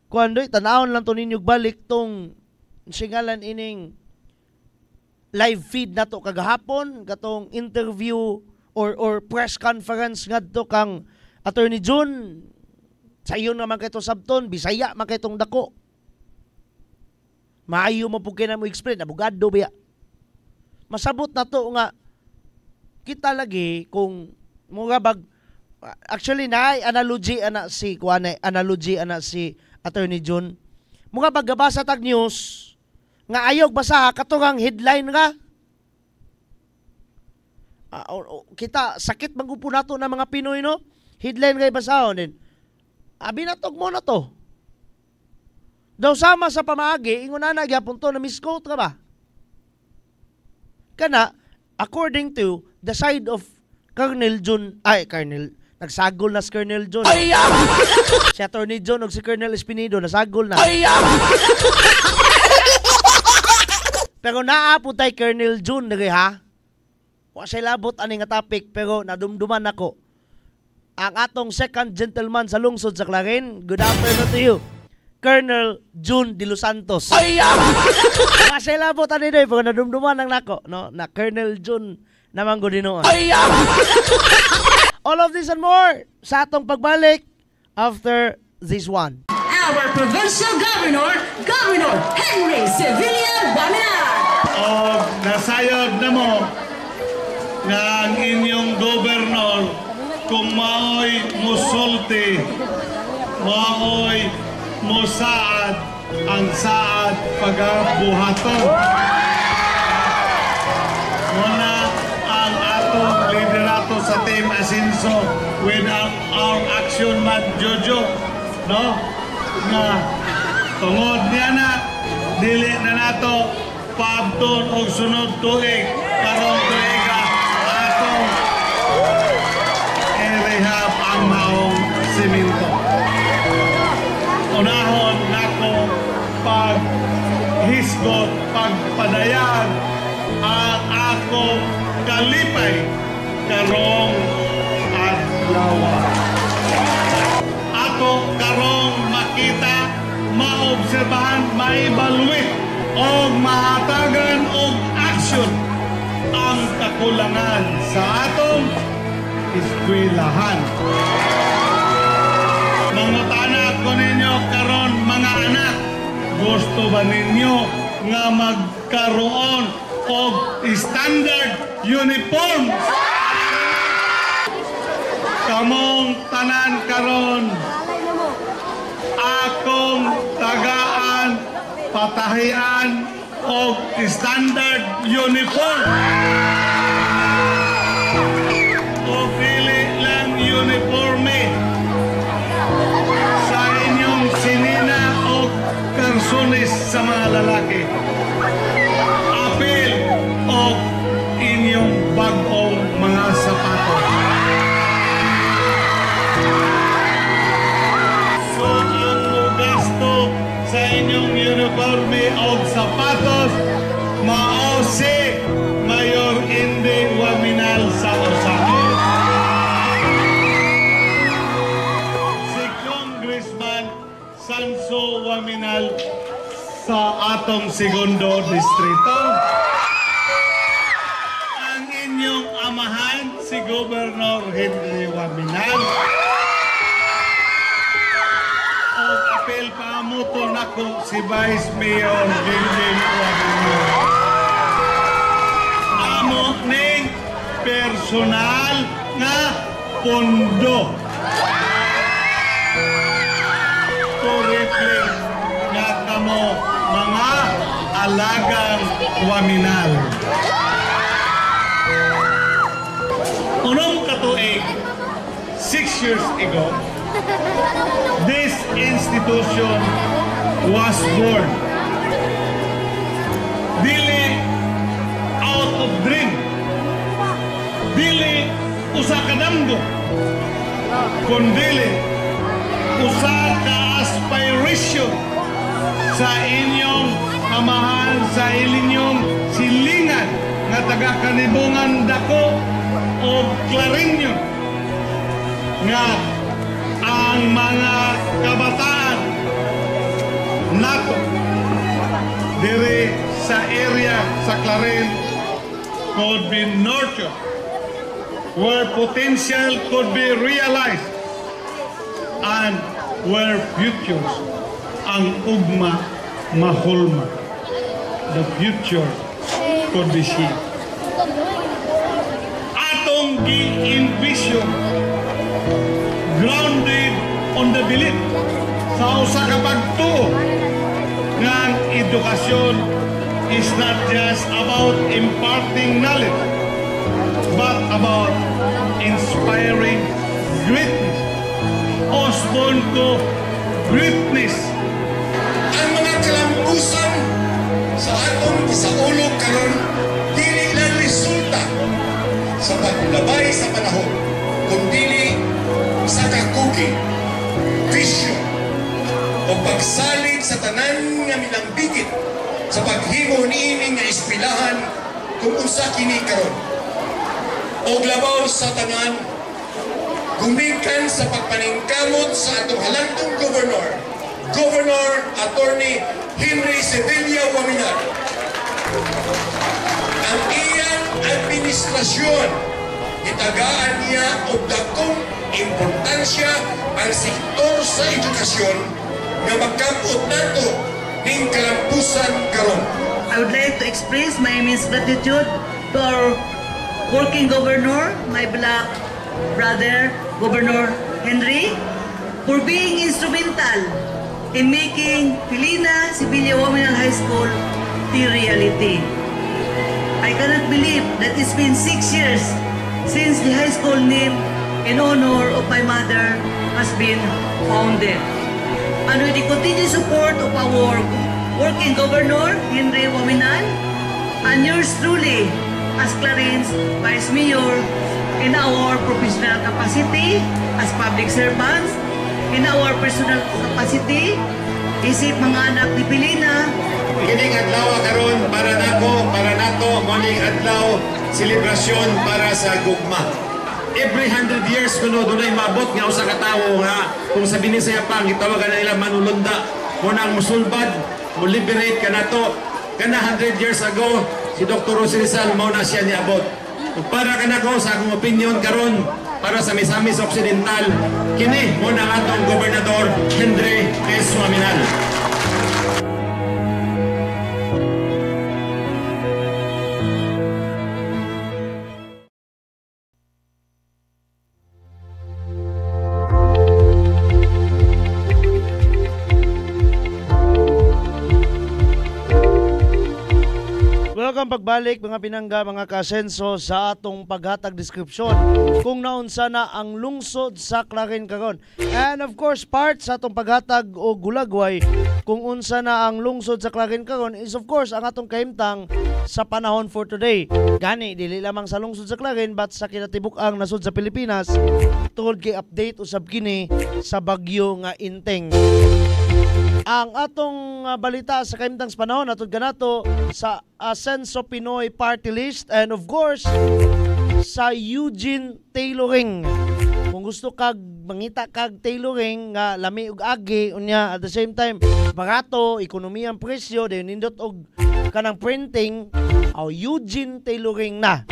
kuandoy, tanawon lang to ninyo balik tong singalan ining live feed nato kagahapon, katong interview or press conference ngadto kang Attorney John. Sayo naman kay to sabton, Bisaya man kay tong dako. Maayo mo pug kina mo explain, abogado biya. Masabot na to nga kita lagi kung mga bag actually na analogy ana si kuanay analogy ana si Attorney John. Mga paggabasa tag news nga ayog basa katungang headline nga. Kita sakit mangupo nato na mga Pinoy no. Headline kay basahon din. Abi natog mo na to. Daw sama sa pamaagi ingon na gyapon to na misquote ka ba? Kana according to the side of Colonel John, nagsagol na si Colonel John. Si Attorney John o si Colonel Espinido nasagol na. Pero naapod tay Colonel John nagay ha. Wa siya labot ani nga topic pero nadumduman ako. Ang atong second gentleman sa lungsod sa Clarin. Good afternoon to you, Colonel June De Los Santos. Wa siya labot ani day pero nadumduman ang nako no na Colonel June naman go dinoon. All of this and more sa atong pagbalik after this one. Our provincial governor, Governor Henry Sevilla Baminar. O nasayod na mo nga ang inyong gobernador kung maoy musulti, maoy musaad ang saad pagabuhaton. Muna ang atong liderato sa Team Asinso with our action man Jojo, no? Nga tungod niya na dili na nato paabton og sunod tuig karong tuiga atong i-rehab ang maong simento. Unahon nako paghisgot, pagpadayag ang akong kalipay karong adlaw. Ako karong makita, maobserbahan, maibalwit o mahatagan og aksyon ang kakulangan sa atong eskwelahan. Mangutana ko ninyo karon mga anak, gusto ba ninyo nga magkaroon og standard uniform? Kamong tanan karon akong tagaan patahian og standard uniform. O pili lang uniforme sa inyong sinina o karsones sa mga lalaki. Apil o inyong bagong mga sapatos. So ang gasto sa inyong uniforme o sapatos mao si Mayor Indy Waminal sa Osakit. Si Congressman Sanso Waminal sa atong segundo distrito. Ang inyong amahan si Governor Henry Waminal. O apel pamuto nako si Vice Mayor Gilgin Waminal. Amo ning personal nga pondo. To reflect nga kamo mga alagang waminal. Unong katuig, 6 years ago, this institution was born. Dili out of dream. Dili usa ka damgo. Kundili usa ka aspiration sa inyong amahan, sa inyong silingan nga taga-kanibungan dako o Clarinyo nga ang mga kabataan nato diri sa area sa Clarin could be nurtured, where potential could be realized, and where futures ang ugma mahulma. The future could be seen. Atong gi-envision grounded on the belief sa usa ka pagtuo nga ang edukasyon is not just about imparting knowledge but about inspiring greatness. Osborn to greatness. Ang mga kalambusan sa atong gisaulog karon dili lang resulta sa paglabay sa panahon, kundi sa kakugi, vision o pagsalig sa tanan nga milambigit sa paghimo niini nga ispilahan kung unsa kini karon. O labaw sa tanan, gumikan sa pagpaningkamot sa atong halantong Governor Attorney Henry Sevilla Waminar. Ang iyang administrasyon, itagaan niya o dakong importansya ang sektor sa edukasyon nga magkapot nato ning kalampusan karon. I would like to express my immense gratitude to our working governor, my black brother, Governor Henry, for being instrumental in making Pilina Sevilla Women's High School a reality. I cannot believe that it's been 6 years since the high school name in honor of my mother has been founded. And with the continued support of our working governor, Henry Waminan, and yours truly, as Clarin's Vice Mayor, in our professional capacity as public servants, in our personal capacity, isip mga anak ni Pilina. Kining adlaw karon para nako, para nato, morning adlaw, selebrasyon para sa gugma. Every 100 years kuno dunay maabot nga usa ka tawo nga kung sabihin sa Japan gitawagan na nila manulunda mo nang musulbad, mo liberate kanato. Kana 100 years ago si Dr. Jose Rizal mao na siya niabot. Para kanako sa akong opinion karon para sa Misamis Occidental, kini mo na atong Gobernador Henry S. Waminan. Welcome pagbalik mga pinangga, mga kasenso sa atong paghatag description kung naunsa na ang lungsod sa Clarin karon. And of course, part sa atong paghatag o gulagway kung unsa na ang lungsod sa Clarin karon is of course ang atong kahimtang sa panahon for today. Gani dili lamang sa lungsod sa Clarin but sa kinatibuk-ang nasud sa Pilipinas tungod kay update usab kini sa bagyo nga Inteng. Ang atong balita sa kahimtang sa panahon atod kanato sa Asenso Pinoy Party List and of course sa Eugene Tailoring. Kung gusto kag mangita kag tailoring nga lami ug agi unya at the same time barato, ekonomiya ang presyo dayon nindot og kanang printing aw Eugene Tailoring na.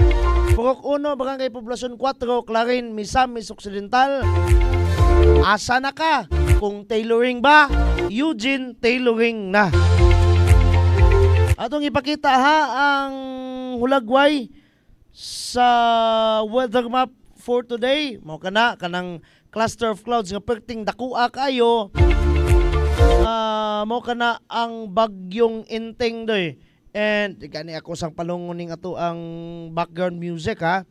Purok 1 Barangay Poblasyon 4 Clarin, Misamis Occidental. Asa na ka? Kung tailoring ba, Eugene Tailoring na. Atong ipakita ha ang hulagway sa weather map for today. Mao kanang cluster of clouds nga perting dakua kayo. mo kana ang bagyong Inteng doy. And gani ako sang palunguning ato ang background music ha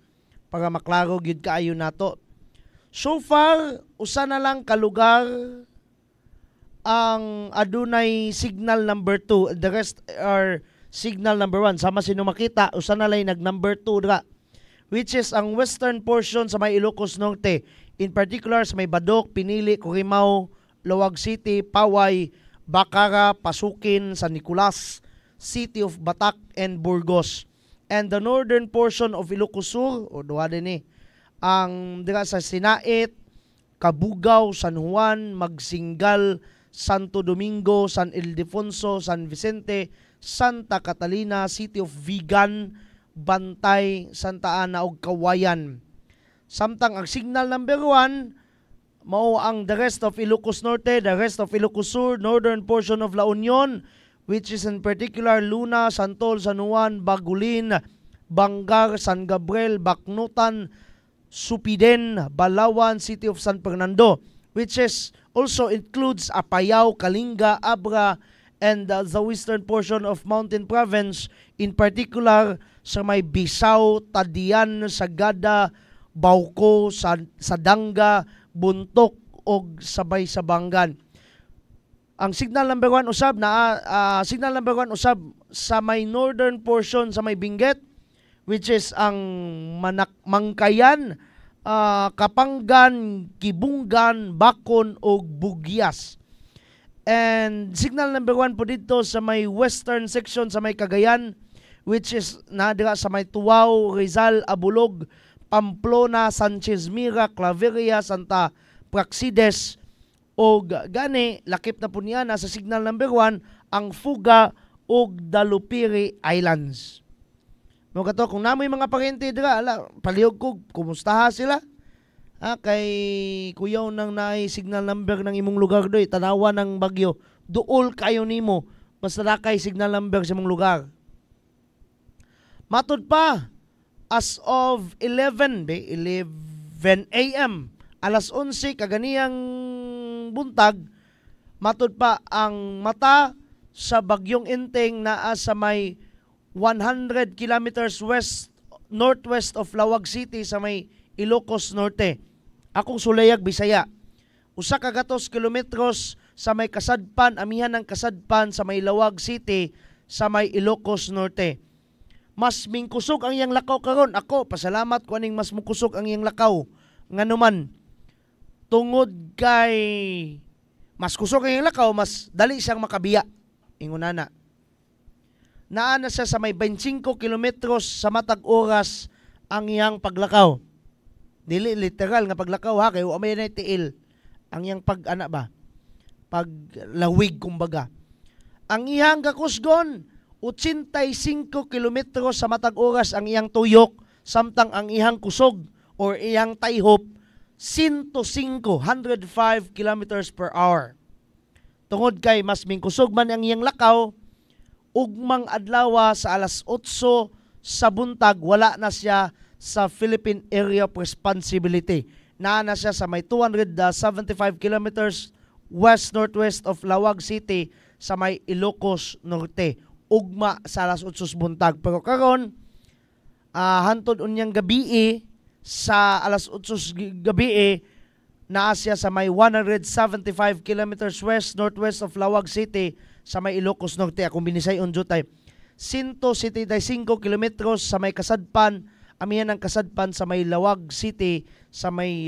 para maklaro gyud kaayo nato. So far usa na lang ka lugar ang adunay signal number 2, the rest are signal number 1. Sama sino makita, usa na lang nag number 2 dra, which is ang western portion sa may Ilocos Norte. In particular sa may Badok, Pinili, Corimao, Lawag City, Paway, Bacara, Pasukin, San Nicolas, City of Batak, and Burgos. And the northern portion of Ilocos Sur, o duha din ang dira sa Sinait, Cabugao, San Juan, Magsingal, Santo Domingo, San Ildefonso, San Vicente, Santa Catalina, City of Vigan, Bantay, Santa Ana ug Kawayan. Samtang ang signal number 1 mao ang the rest of Ilocos Norte, the rest of Ilocos Sur, northern portion of La Union, which is in particular Luna, Santol, San Juan, Bagulin, Bangar, San Gabriel, Baknutan, Supiden, Balawan, City of San Fernando, which is also includes Apayao, Kalinga, Abra, and the western portion of Mountain Province, in particular sa may Bisao, Tadian, Sagada, Bauco, Sadanga, Buntok, o Sabay Sabangan. Ang signal number 1 usab sa may northern portion sa may Benguet, which is ang Mangkayan, Kapanggan, Kibungan, Bakon o Bugyas. And signal number 1 po dito sa may western section sa may Cagayan, which is nadira sa may Tuwao, Rizal, Abulog, Pamplona, Sanchez Mira, Claveria, Santa Praxides, o gani lakip na po niya na sa signal number 1 ang Fuga o Dalupiri Islands. Mo kato kung namoy mga parente dira, palihog ko kumusta sila? Kay kuyaw nang naay signal number ng imong lugar doy, tanawa ng bagyo, duol kayo nimo basta na kay signal number sa imong lugar. Matud pa, as of 11 a.m. alas 11 kaganiyang buntag, matud pa ang mata sa bagyong Inteng naa sa may 100 kilometers northwest of Lawag City sa may Ilocos Norte. Akong sulayag Bisaya. Usa ka gatos kilometros sa may kasadpan, amihan ng kasadpan sa may Lawag City sa may Ilocos Norte. Mas mingkusog ang iyang lakaw karon. Ako pasalamat ko aning mas mukusog ang iyang lakaw. Nganuman tungod kay mas kusog ang iyang lakaw, mas dali siyang makabiya. Ingunana. Naana siya sa may 25 kilometros sa matag oras ang iyang paglakaw. Dili literal nga paglakaw ha, kay wa may na tiil ang iyang paglawig kumbaga. Ang iyang kakusgon 85 kilometros sa matag oras ang iyang tuyok, samtang ang iyang kusog or iyang tayhop 105 kilometers per hour. Tungod kay mas mingkusog man ang iyang lakaw, ugmang adlaw sa alas 8 sa buntag wala na siya sa Philippine Area of Responsibility. Naana siya sa may 275 kilometers west-northwest of Lawag City sa may Ilocos Norte. Ugma sa alas 8 buntag. Pero karon hantod unyang gabi sa alas 8 gabi naa siya sa may 175 kilometers west-northwest of Lawag City sa may Ilocos Norte. Akong binisay unjo tay 175 kilometros sa may kasadpan, amihan ng kasadpan sa may Lawag City sa may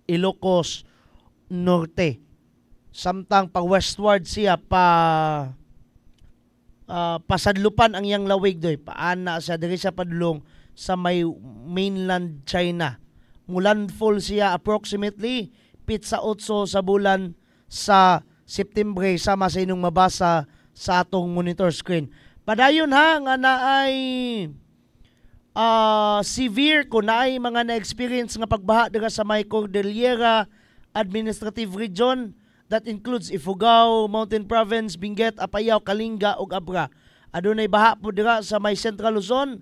Ilocos Norte. Samtang pa westward siya pasadlupan ang iyang lawig doy. Paana siya diri sa padulong sa may mainland China. Mulandfall siya approximately pitsa 8 sa bulan sa September, sama sa inyong mabasa sa atong monitor screen. Padayon ha nga naay severe kung naay mga na-experience nga pagbaha dira sa may Cordillera Administrative Region. That includes Ifugao, Mountain Province, Benguet, Apayao, Kalinga ug Abra. Adunay baha po dira sa may Central Luzon.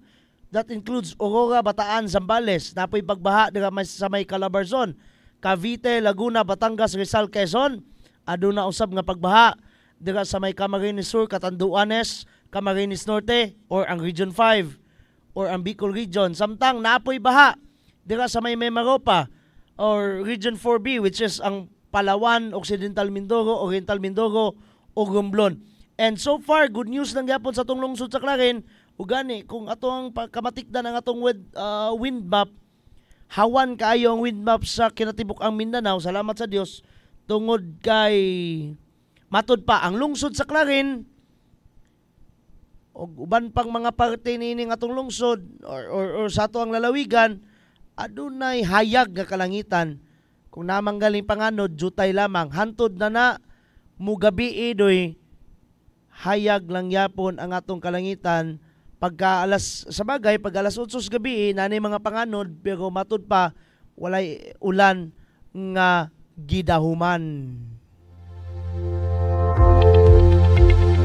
That includes Aurora, Bataan, Zambales. Napoy pagbaha dira sa may Calabarzon, Cavite, Laguna, Batangas, Rizal, Quezon. aduna usab nga pagbaha dira sa may Camarines Sur, Catanduanes, Camarines Norte or ang Region 5 or ang Bicol Region. Samtang naapoy baha dira sa may Mimaropa or Region 4B, which is ang Palawan, Occidental Mindoro, Oriental Mindoro o Romblon. And so far, good news lang gyapon sa atong lungsod sa Clarin. Ug gani kung ato ang kamatikdan ang atong wind map, hawan kaayo ang wind map sa kinatibuk ang Mindanao. Salamat sa Dios tungod kay matud pa ang lungsod sa Clarin ug uban pang mga parte nining atong lungsod or sa ato ang lalawigan, adunay hayag nga kalangitan. Kung namanggaling panganod, jutay lamang. Hantod na mugabi doy hayag lang yapon ang atong kalangitan. Pagka alas 8 gabi, nanay mga panganod, pero matud pa, walay ulan nga gidahuman.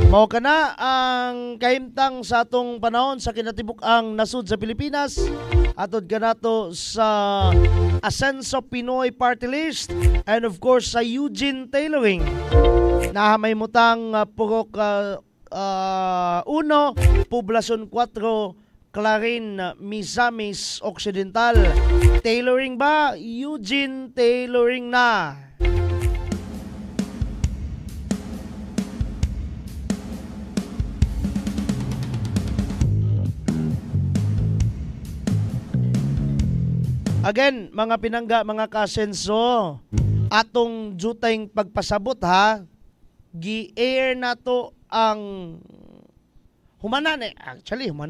Mao kana ang kahimtang sa atong panahon sa kinatibuk-ang nasud sa Pilipinas. Atod kanato sa Asenso Pinoy Party List and of course sa Eugene Tailoring. Nahamay mutang Purok 1, Poblacion 4, Clarin, Misamis Occidental. Tailoring ba? Eugene Tailoring na. Again, mga pinangga, mga kasenso, atong jutayng pagpasabot ha, gi-air na to ang humana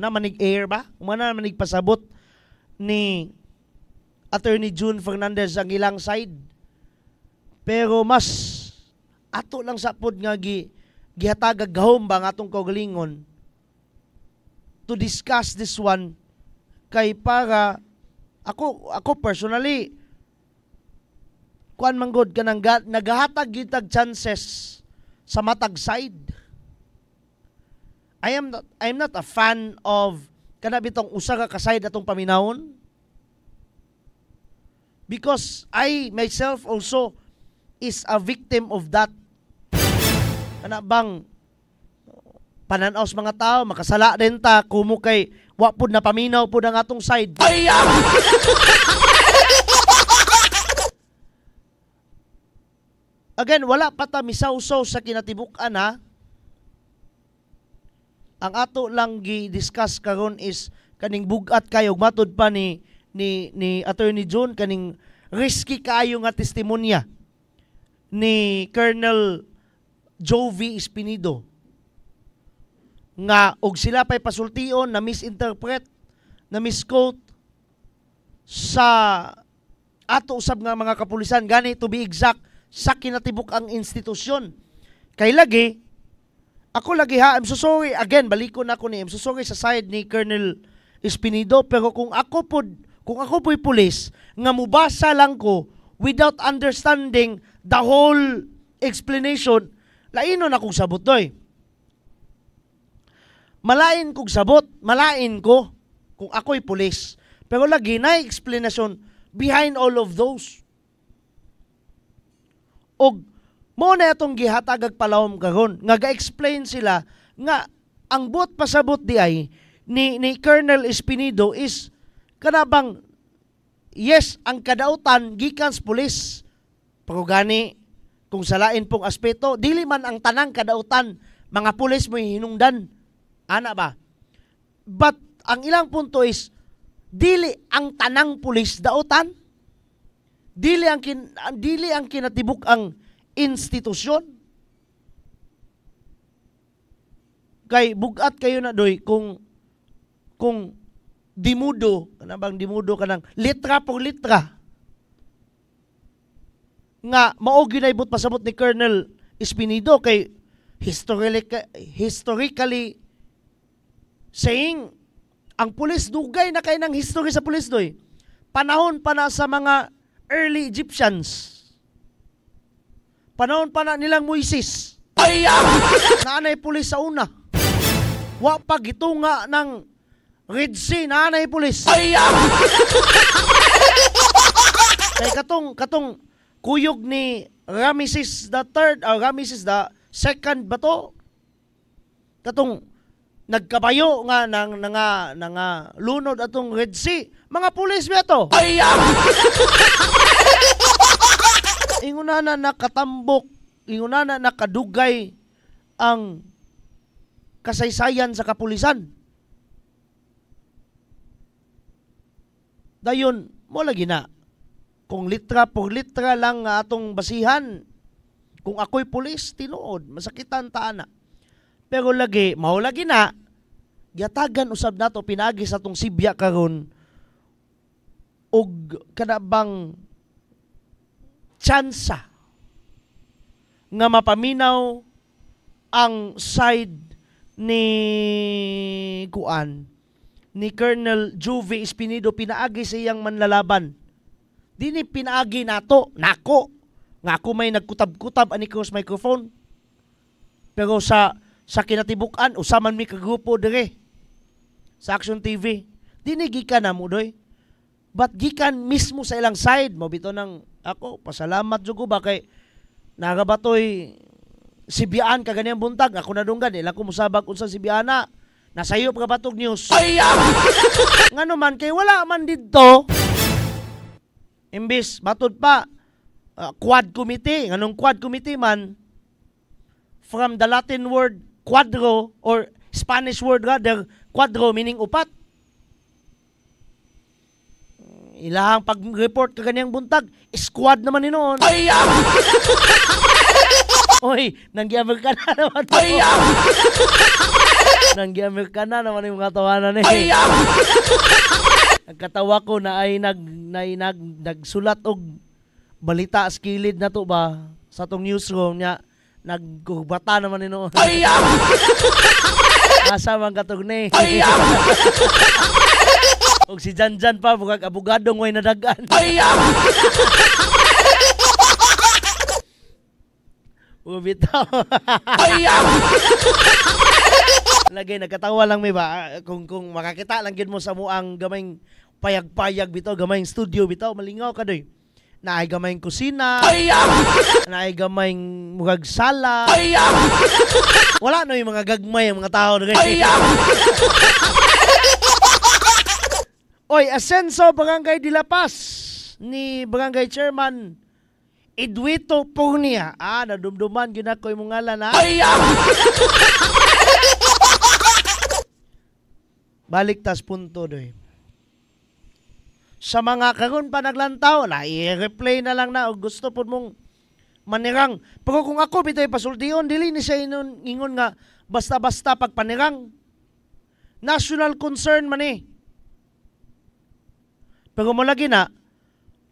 manig air ba? Humana manig pasabot ni Attorney June Fernandez ang ilang side. Pero mas ato lang sapod nga gihatagag gahom ba nga atong kaugalingon to discuss this one kay para ako personally kuan manggod kanang nagahatag gitag chances sa matag side. I'm not a fan of kana bitong usa ka side atong paminawon because I myself also is a victim of that. Kana bang pananaw sa mga tao makasala din ta kumo kay wa pud na paminaw pud ang atong side. Again, wala pa ta misawsaw sa kinatibuk-an ha. Ang ato lang gi-discuss karon is kaning bugat kayo matud pa ni Attorney June kaning risky kayo nga testimonya ni Colonel Jovi Espinido nga og sila pa'y pasultion na misinterpret, na misquote sa ato usab nga mga kapulisan, gani to be exact sa kinatibuk ang institusyon. Kay lagi, ako lagi ha, I'm so sorry, again, balikon ako I'm so sorry sa side ni Colonel Espinido, pero kung ako po'y pulis, nga mubasa lang ko without understanding the whole explanation, lainon akong sabot doy. Malain kong sabot, malain ko kung ako'y pulis. Pero lagi na explanation behind all of those. Og mo na itong gihatagag palawom karon nga ga-explain sila nga ang buot pasabot di ay ni Colonel Espinido is kanabang yes, ang kadautan gikan sa pulis. Pero gani kung salain pong aspeto, dili man ang tanang kadautan mga pulis mo hinungdan. Ana ba? But ang ilang punto is dili ang tanang pulis dautan. Dili ang kinatibuk ang institusyon. Kay bugat kayo na doy kung dimudo, kanabang dimudo kanang litra por litra. Nga mao ginaibot pasabot ni Colonel Espinido kay historically saying, ang pulis dugay na kay ng history sa pulis doy. Panahon pa na sa mga early Egyptians. Panahon pa na nilang Moises. Naanay pulis sa una. Wa pa gitunga ng Red Sea, naanay pulis. Kay katong kuyog ni Ramesses the third or Ramesses the second ba to? Katong nagkabayo nga nang lunod atong Red Sea. Mga pulis ba to? Inguna na nakatambok, inguna na nakadugay ang kasaysayan sa kapulisan. Dayon, mo lagi na. Kung litra por litra lang nga atong basihan, kung ako'y pulis, tinuod, masakitan taana. Pero lagi, mao lagi na, yatagan usab nato pinagi sa atong Sibya karon og kanabang tsansa nga mapaminaw ang side ni ni Colonel Juvie Espinido, pinaagi sa iyang manlalaban. Dini pinaagi nato, nako, nga ako may nagkutab-kutab ani cross microphone. Pero sa kinatibukan, usaman mi kagrupo dire sa Action TV. Dini gikan na mo doy. But gikan mismo sa ilang side mo bito ng ako, pasalamat jud ko ba kay nagabatoy Sibyaan kaganiyang buntag, ako nadunggan, ilang ko musabag unsa Sibyana. Nasayop ka batog news. Nga naman, kay wala man dito. Imbis, matod pa, quad committee. Nganong quad committee man, from the Latin word quadro, or Spanish word rather, quadro meaning upat. Ilahang pag-report kaganiyang buntag, squad naman ni noon. Oy, nanggi-Amerikana naman to. Nanggi-Amerikana naman yung mga tawanan eh. Nagkatawa ko na ay nagsulat og balita sa kilid na to ba sa tong newsroom niya. Nagkugbata naman ni noon. Asa man katog ni. Og si Janjan pa, bukag abogadong way nadagan. Bitaw. Lagi nagkatawa lang may ba kung makakita lang gid mo sa muang gamayng payag-payag bitaw, gamayng studio bitaw, malingaw ka doy. Naay gamayng kusina. Naay gamayng mugag sala. Wala no yung mga gagmay ang mga tao doy. Oy, Asenso Barangay de La Paz ni Barangay Chairman Edwito Pugnia. Nadumduman yun ako yung mga ngalan, ha? Balik tas punto, doy. Sa mga karon pa naglantaw, i-replay na lang na, o gusto po mong manirang. Pero kung ako, bito'y pasultiyon, dili ni siya ingon nga, basta-basta pagpanirang. National concern man eh. Pero mo lagi na,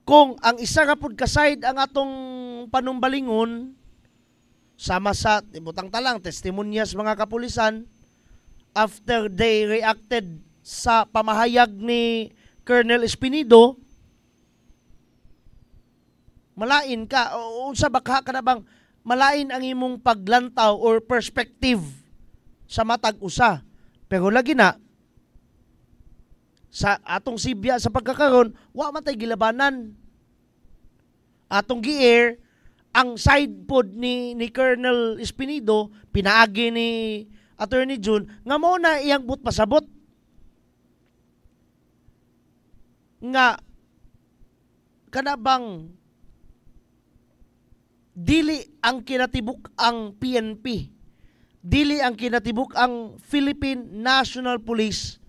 kung ang isa ka pud ka-side ang atong panumbalingon, sama sa, ibutang talang, testimonyas mga kapulisan, after they reacted sa pamahayag ni Colonel Espinido, malain ka, o sa baka ka na bang, malain ang imong paglantaw or perspective sa matag usa. Pero lagi na, sa atong Sibya sa pagkakaroon, wa man tay gilabanan. Atong gi-air ang side pod ni Colonel Espinido, pinaagi ni Attorney June, nga mo na iyang but pasabot. Nga kanabang dili ang kinatibuk ang PNP. Dili ang kinatibuk ang Philippine National Police.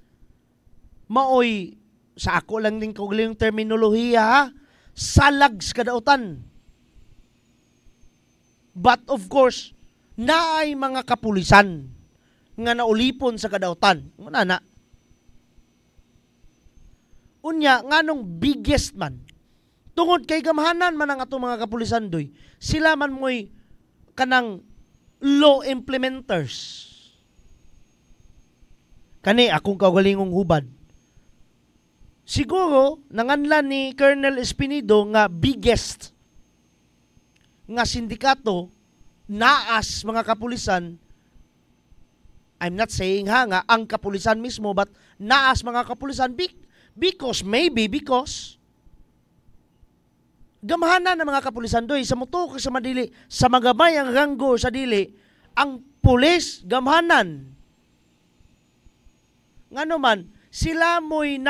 Maoy, sa ako lang din kung yung terminolohiya, ha? Salags kadautan. But of course, naay mga kapulisan nga naulipon sa kadautan. Una na. Unya, nganong biggest man, tungod kay gamhanan man ang atong mga kapulisan doy, sila man mo'y kanang law implementers. Kani, akong kaugalingong hubad. Siguro, nanganlan ni Colonel Espinido nga biggest nga sindikato naas mga kapulisan. I'm not saying nga ang kapulisan mismo, but naas mga kapulisan because Gamhanan ng mga kapulisan doy sa mutok sa madili, sa magamay ang ranggo sa dili, ang pulis gamhanan. Ngano man sila mo'y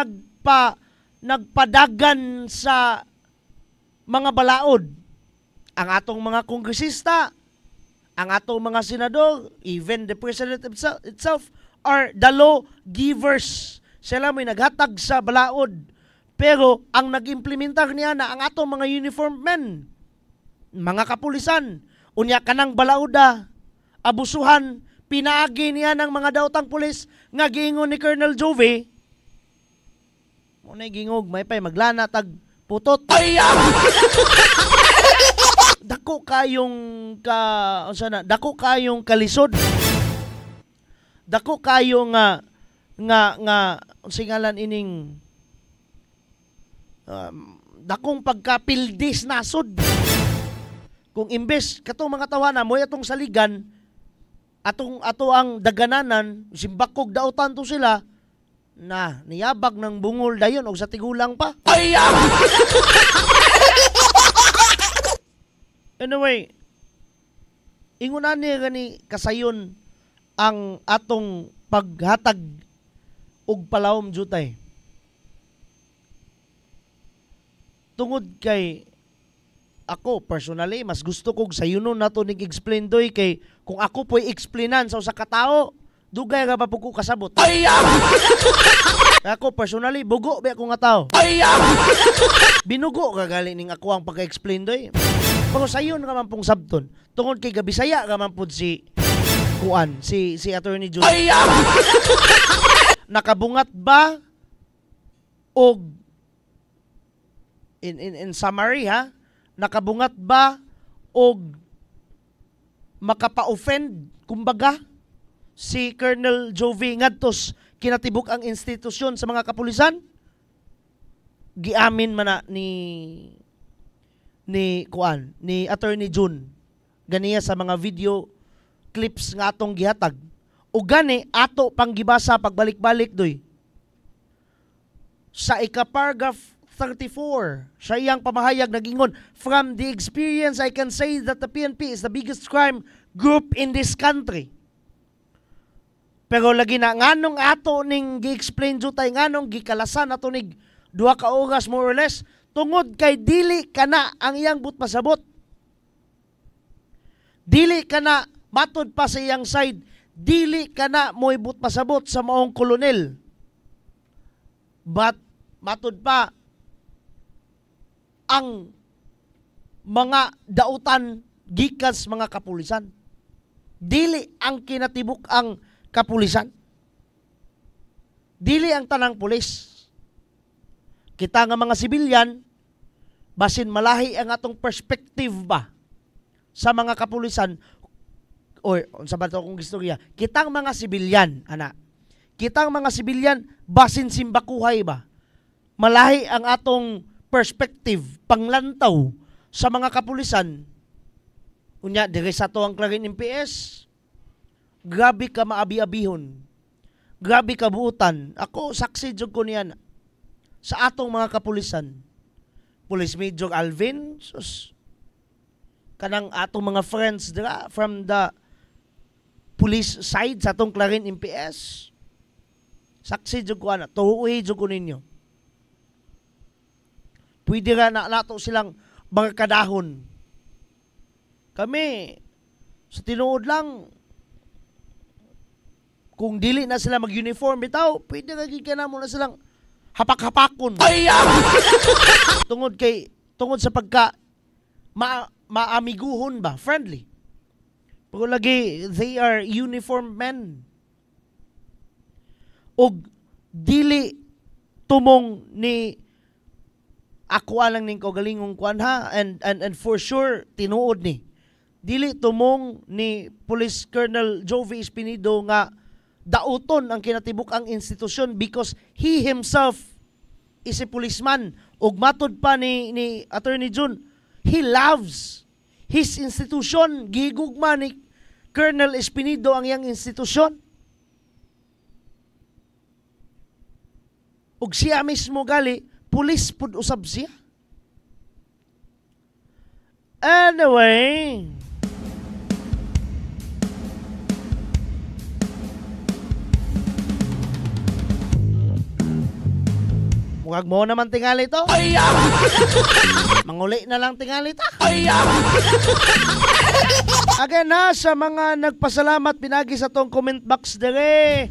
nagpadagan sa mga balaod. Ang atong mga kongresista, ang atong mga senador, even the president itself are the law givers. Sila may naghatag sa balaod. Pero ang nag-implementar niya na ang atong mga uniform men, mga kapulisan, unya kanang balauda, abusuhan, pinaagi niya ng mga daotang pulis nga giingon ni Colonel Jove. Muna'y gingog, may pa'y maglana tag putot. Dako kayong kalisod. Dako kayo nga singalan ining dakong pagkapildis nasod. Kung imbes katong mga tawanan mo atong saligan ato ang dagananan simbakog daotan to sila na niyabag ng bungol dayon og sa tigulang pa. Anyway, ingunan ni gani kasayon ang atong paghatag og palawom jutay. Tungod kay ako personally mas gusto kog sayunon nato nig explain doy kay kung ako po'y explainan sa usa ka tawo dugay ra pa pud ko kasabot. Ako personally bugo ba ako nga tawo. Binugo ka gali ning ako ang pag-explain doy. Pero sayon ka man pong sabton tungod kay gabisaya ka man pud si Attorney Jun. Nakabungat ba og in summary ha, nakabungat ba og makapa-offend kumbaga si Colonel Jove ngadtos kinatibuk ang institusyon sa mga kapulisan? Giamin man na ni Attorney Jun ganiya sa mga video clips nga atong gihatag. O gani ato pang gibasa pagbalik-balik doy. Sa ika-paragraph 34, siya iyang pamahayag nagingon, from the experience, I can say that the PNP is the biggest crime group in this country. Pero lagi na, nganong ato ning gi-explain jutay, nganong gikalasan ato ning 2 ka oras more or less, tungod kay dili kana ang iyang pasabot. Dili kana matod pa sa iyang side, dili kana mo'y pasabot sa maong kolonel. But matod pa, ang mga dautan gikas mga kapulisan. Dili ang kinatibuk ang kapulisan. Dili ang tanang pulis. Kita nga mga sibilyan, basin malahi ang atong perspective ba sa mga kapulisan o sa bato kong istorya. Kitang mga sibilyan, kitang mga sibilyan, basin simbakuhay ba? Malahi ang atong perspective, panglantaw sa mga kapulisan. Unya, dire sa to ang Clarin MPS, grabe ka maabi-abihon. Grabe ka buutan. Ako, saksi jud ko niyan sa atong mga kapulisan. Police Major Alvin, kanang atong mga friends dira from the police side sa atong Clarin MPS. Saksi jud ko ana, tuhuhi jud ko ninyo. Pwede nga nato silang barkadahon. Kami, sa tinuod lang, kung dili na sila mag-uniform bitaw, pwede nga gigana mo na silang hapak-hapakon. tungod sa pagka maamiguhon ba, friendly. Pero lagi, they are uniformed men. Og dili tumong ni ako lang ning kaugalingong kuan ha, and for sure tinuod ni dili tumong ni Police Colonel Jove Espinido nga dauton ang kinatibuk ang institusyon because he himself is a policeman. Ug matod pa ni Attorney Jun, he loves his institution. Gigugma ni Colonel Espinido ang iyang institusyon. Ug siya mismo gali, pulis pud usab siya. Anyway, mungag mo naman tingali to. Manguli na lang tingali ta. Again na sa mga nagpasalamat pinagi sa tong comment box dire.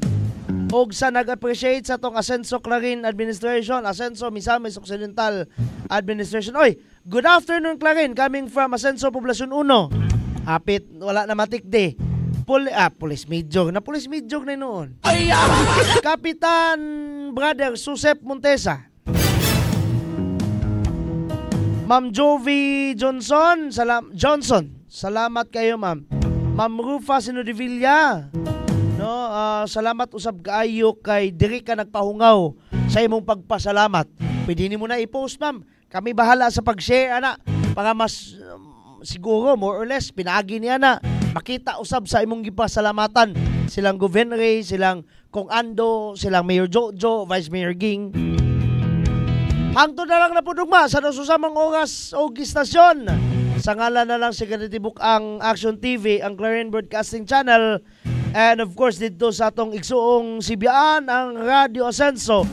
Og sa nag-appreciate sa tong Ascenso Clarin Administration, Ascenso Misamis Occidental Administration. Oy, good afternoon Clarin, coming from Ascenso Poblacion 1. Hapit, wala na matikde. Police Midjog na noon. Kapitan Brother Susep Montesa. Ma'am Jovi Johnson, salamat kayo ma'am. Ma'am Rufa Sinodivilla. No, salamat usab kaayo kay diri ka nagpahungaw sa imong pagpasalamat. Pwede nimo na i-post ma'am. Kami bahala sa pag-share ana para mas siguro more or less pinaagi niya na makita usab sa imong gipasalamatan silang Governor, silang Kong Ando, silang Mayor Jojo, Vice Mayor Ging. Hangtod na lang na po dugma sa nasusamang oras o istasyon. Sa ngalan na lang Security Book ang Action TV, ang Clarin Broadcasting Channel, and of course dito sa atong igsuong Sibyaan ang Radio Ascenso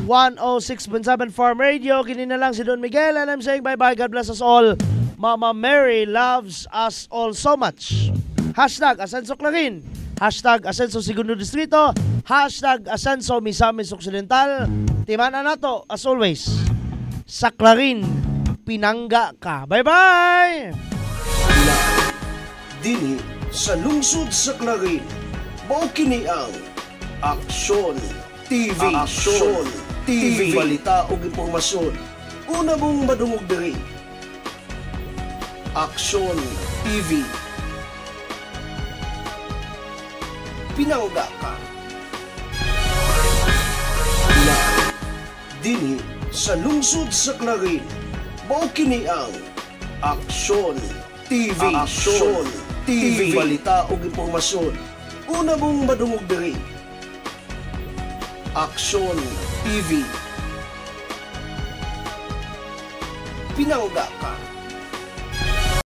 106.7 Farm Radio. Kini na lang si Don Miguel and I'm saying bye-bye. God bless us all. Mama Mary loves us all so much. Hashtag Ascenso Clarin. Hashtag Ascenso Segundo Distrito. Hashtag Ascenso Misamis Occidental. Timana na to, as always, sa Clarin, pinangga ka. Bye-bye! Dini sa lungsod sa Clarin, mao kini ang Aksyon TV. Aksyon TV. Balita o impormasyon. Una mong madungog diri. Aksyon TV. Pinangga ka. Dini sa lungsod sa Clarin, mao kini ang Aksyon TV. Aksyon TV. Balita o impormasyon. Una mong madungog diri. Aksyon TV. Pinangga ka.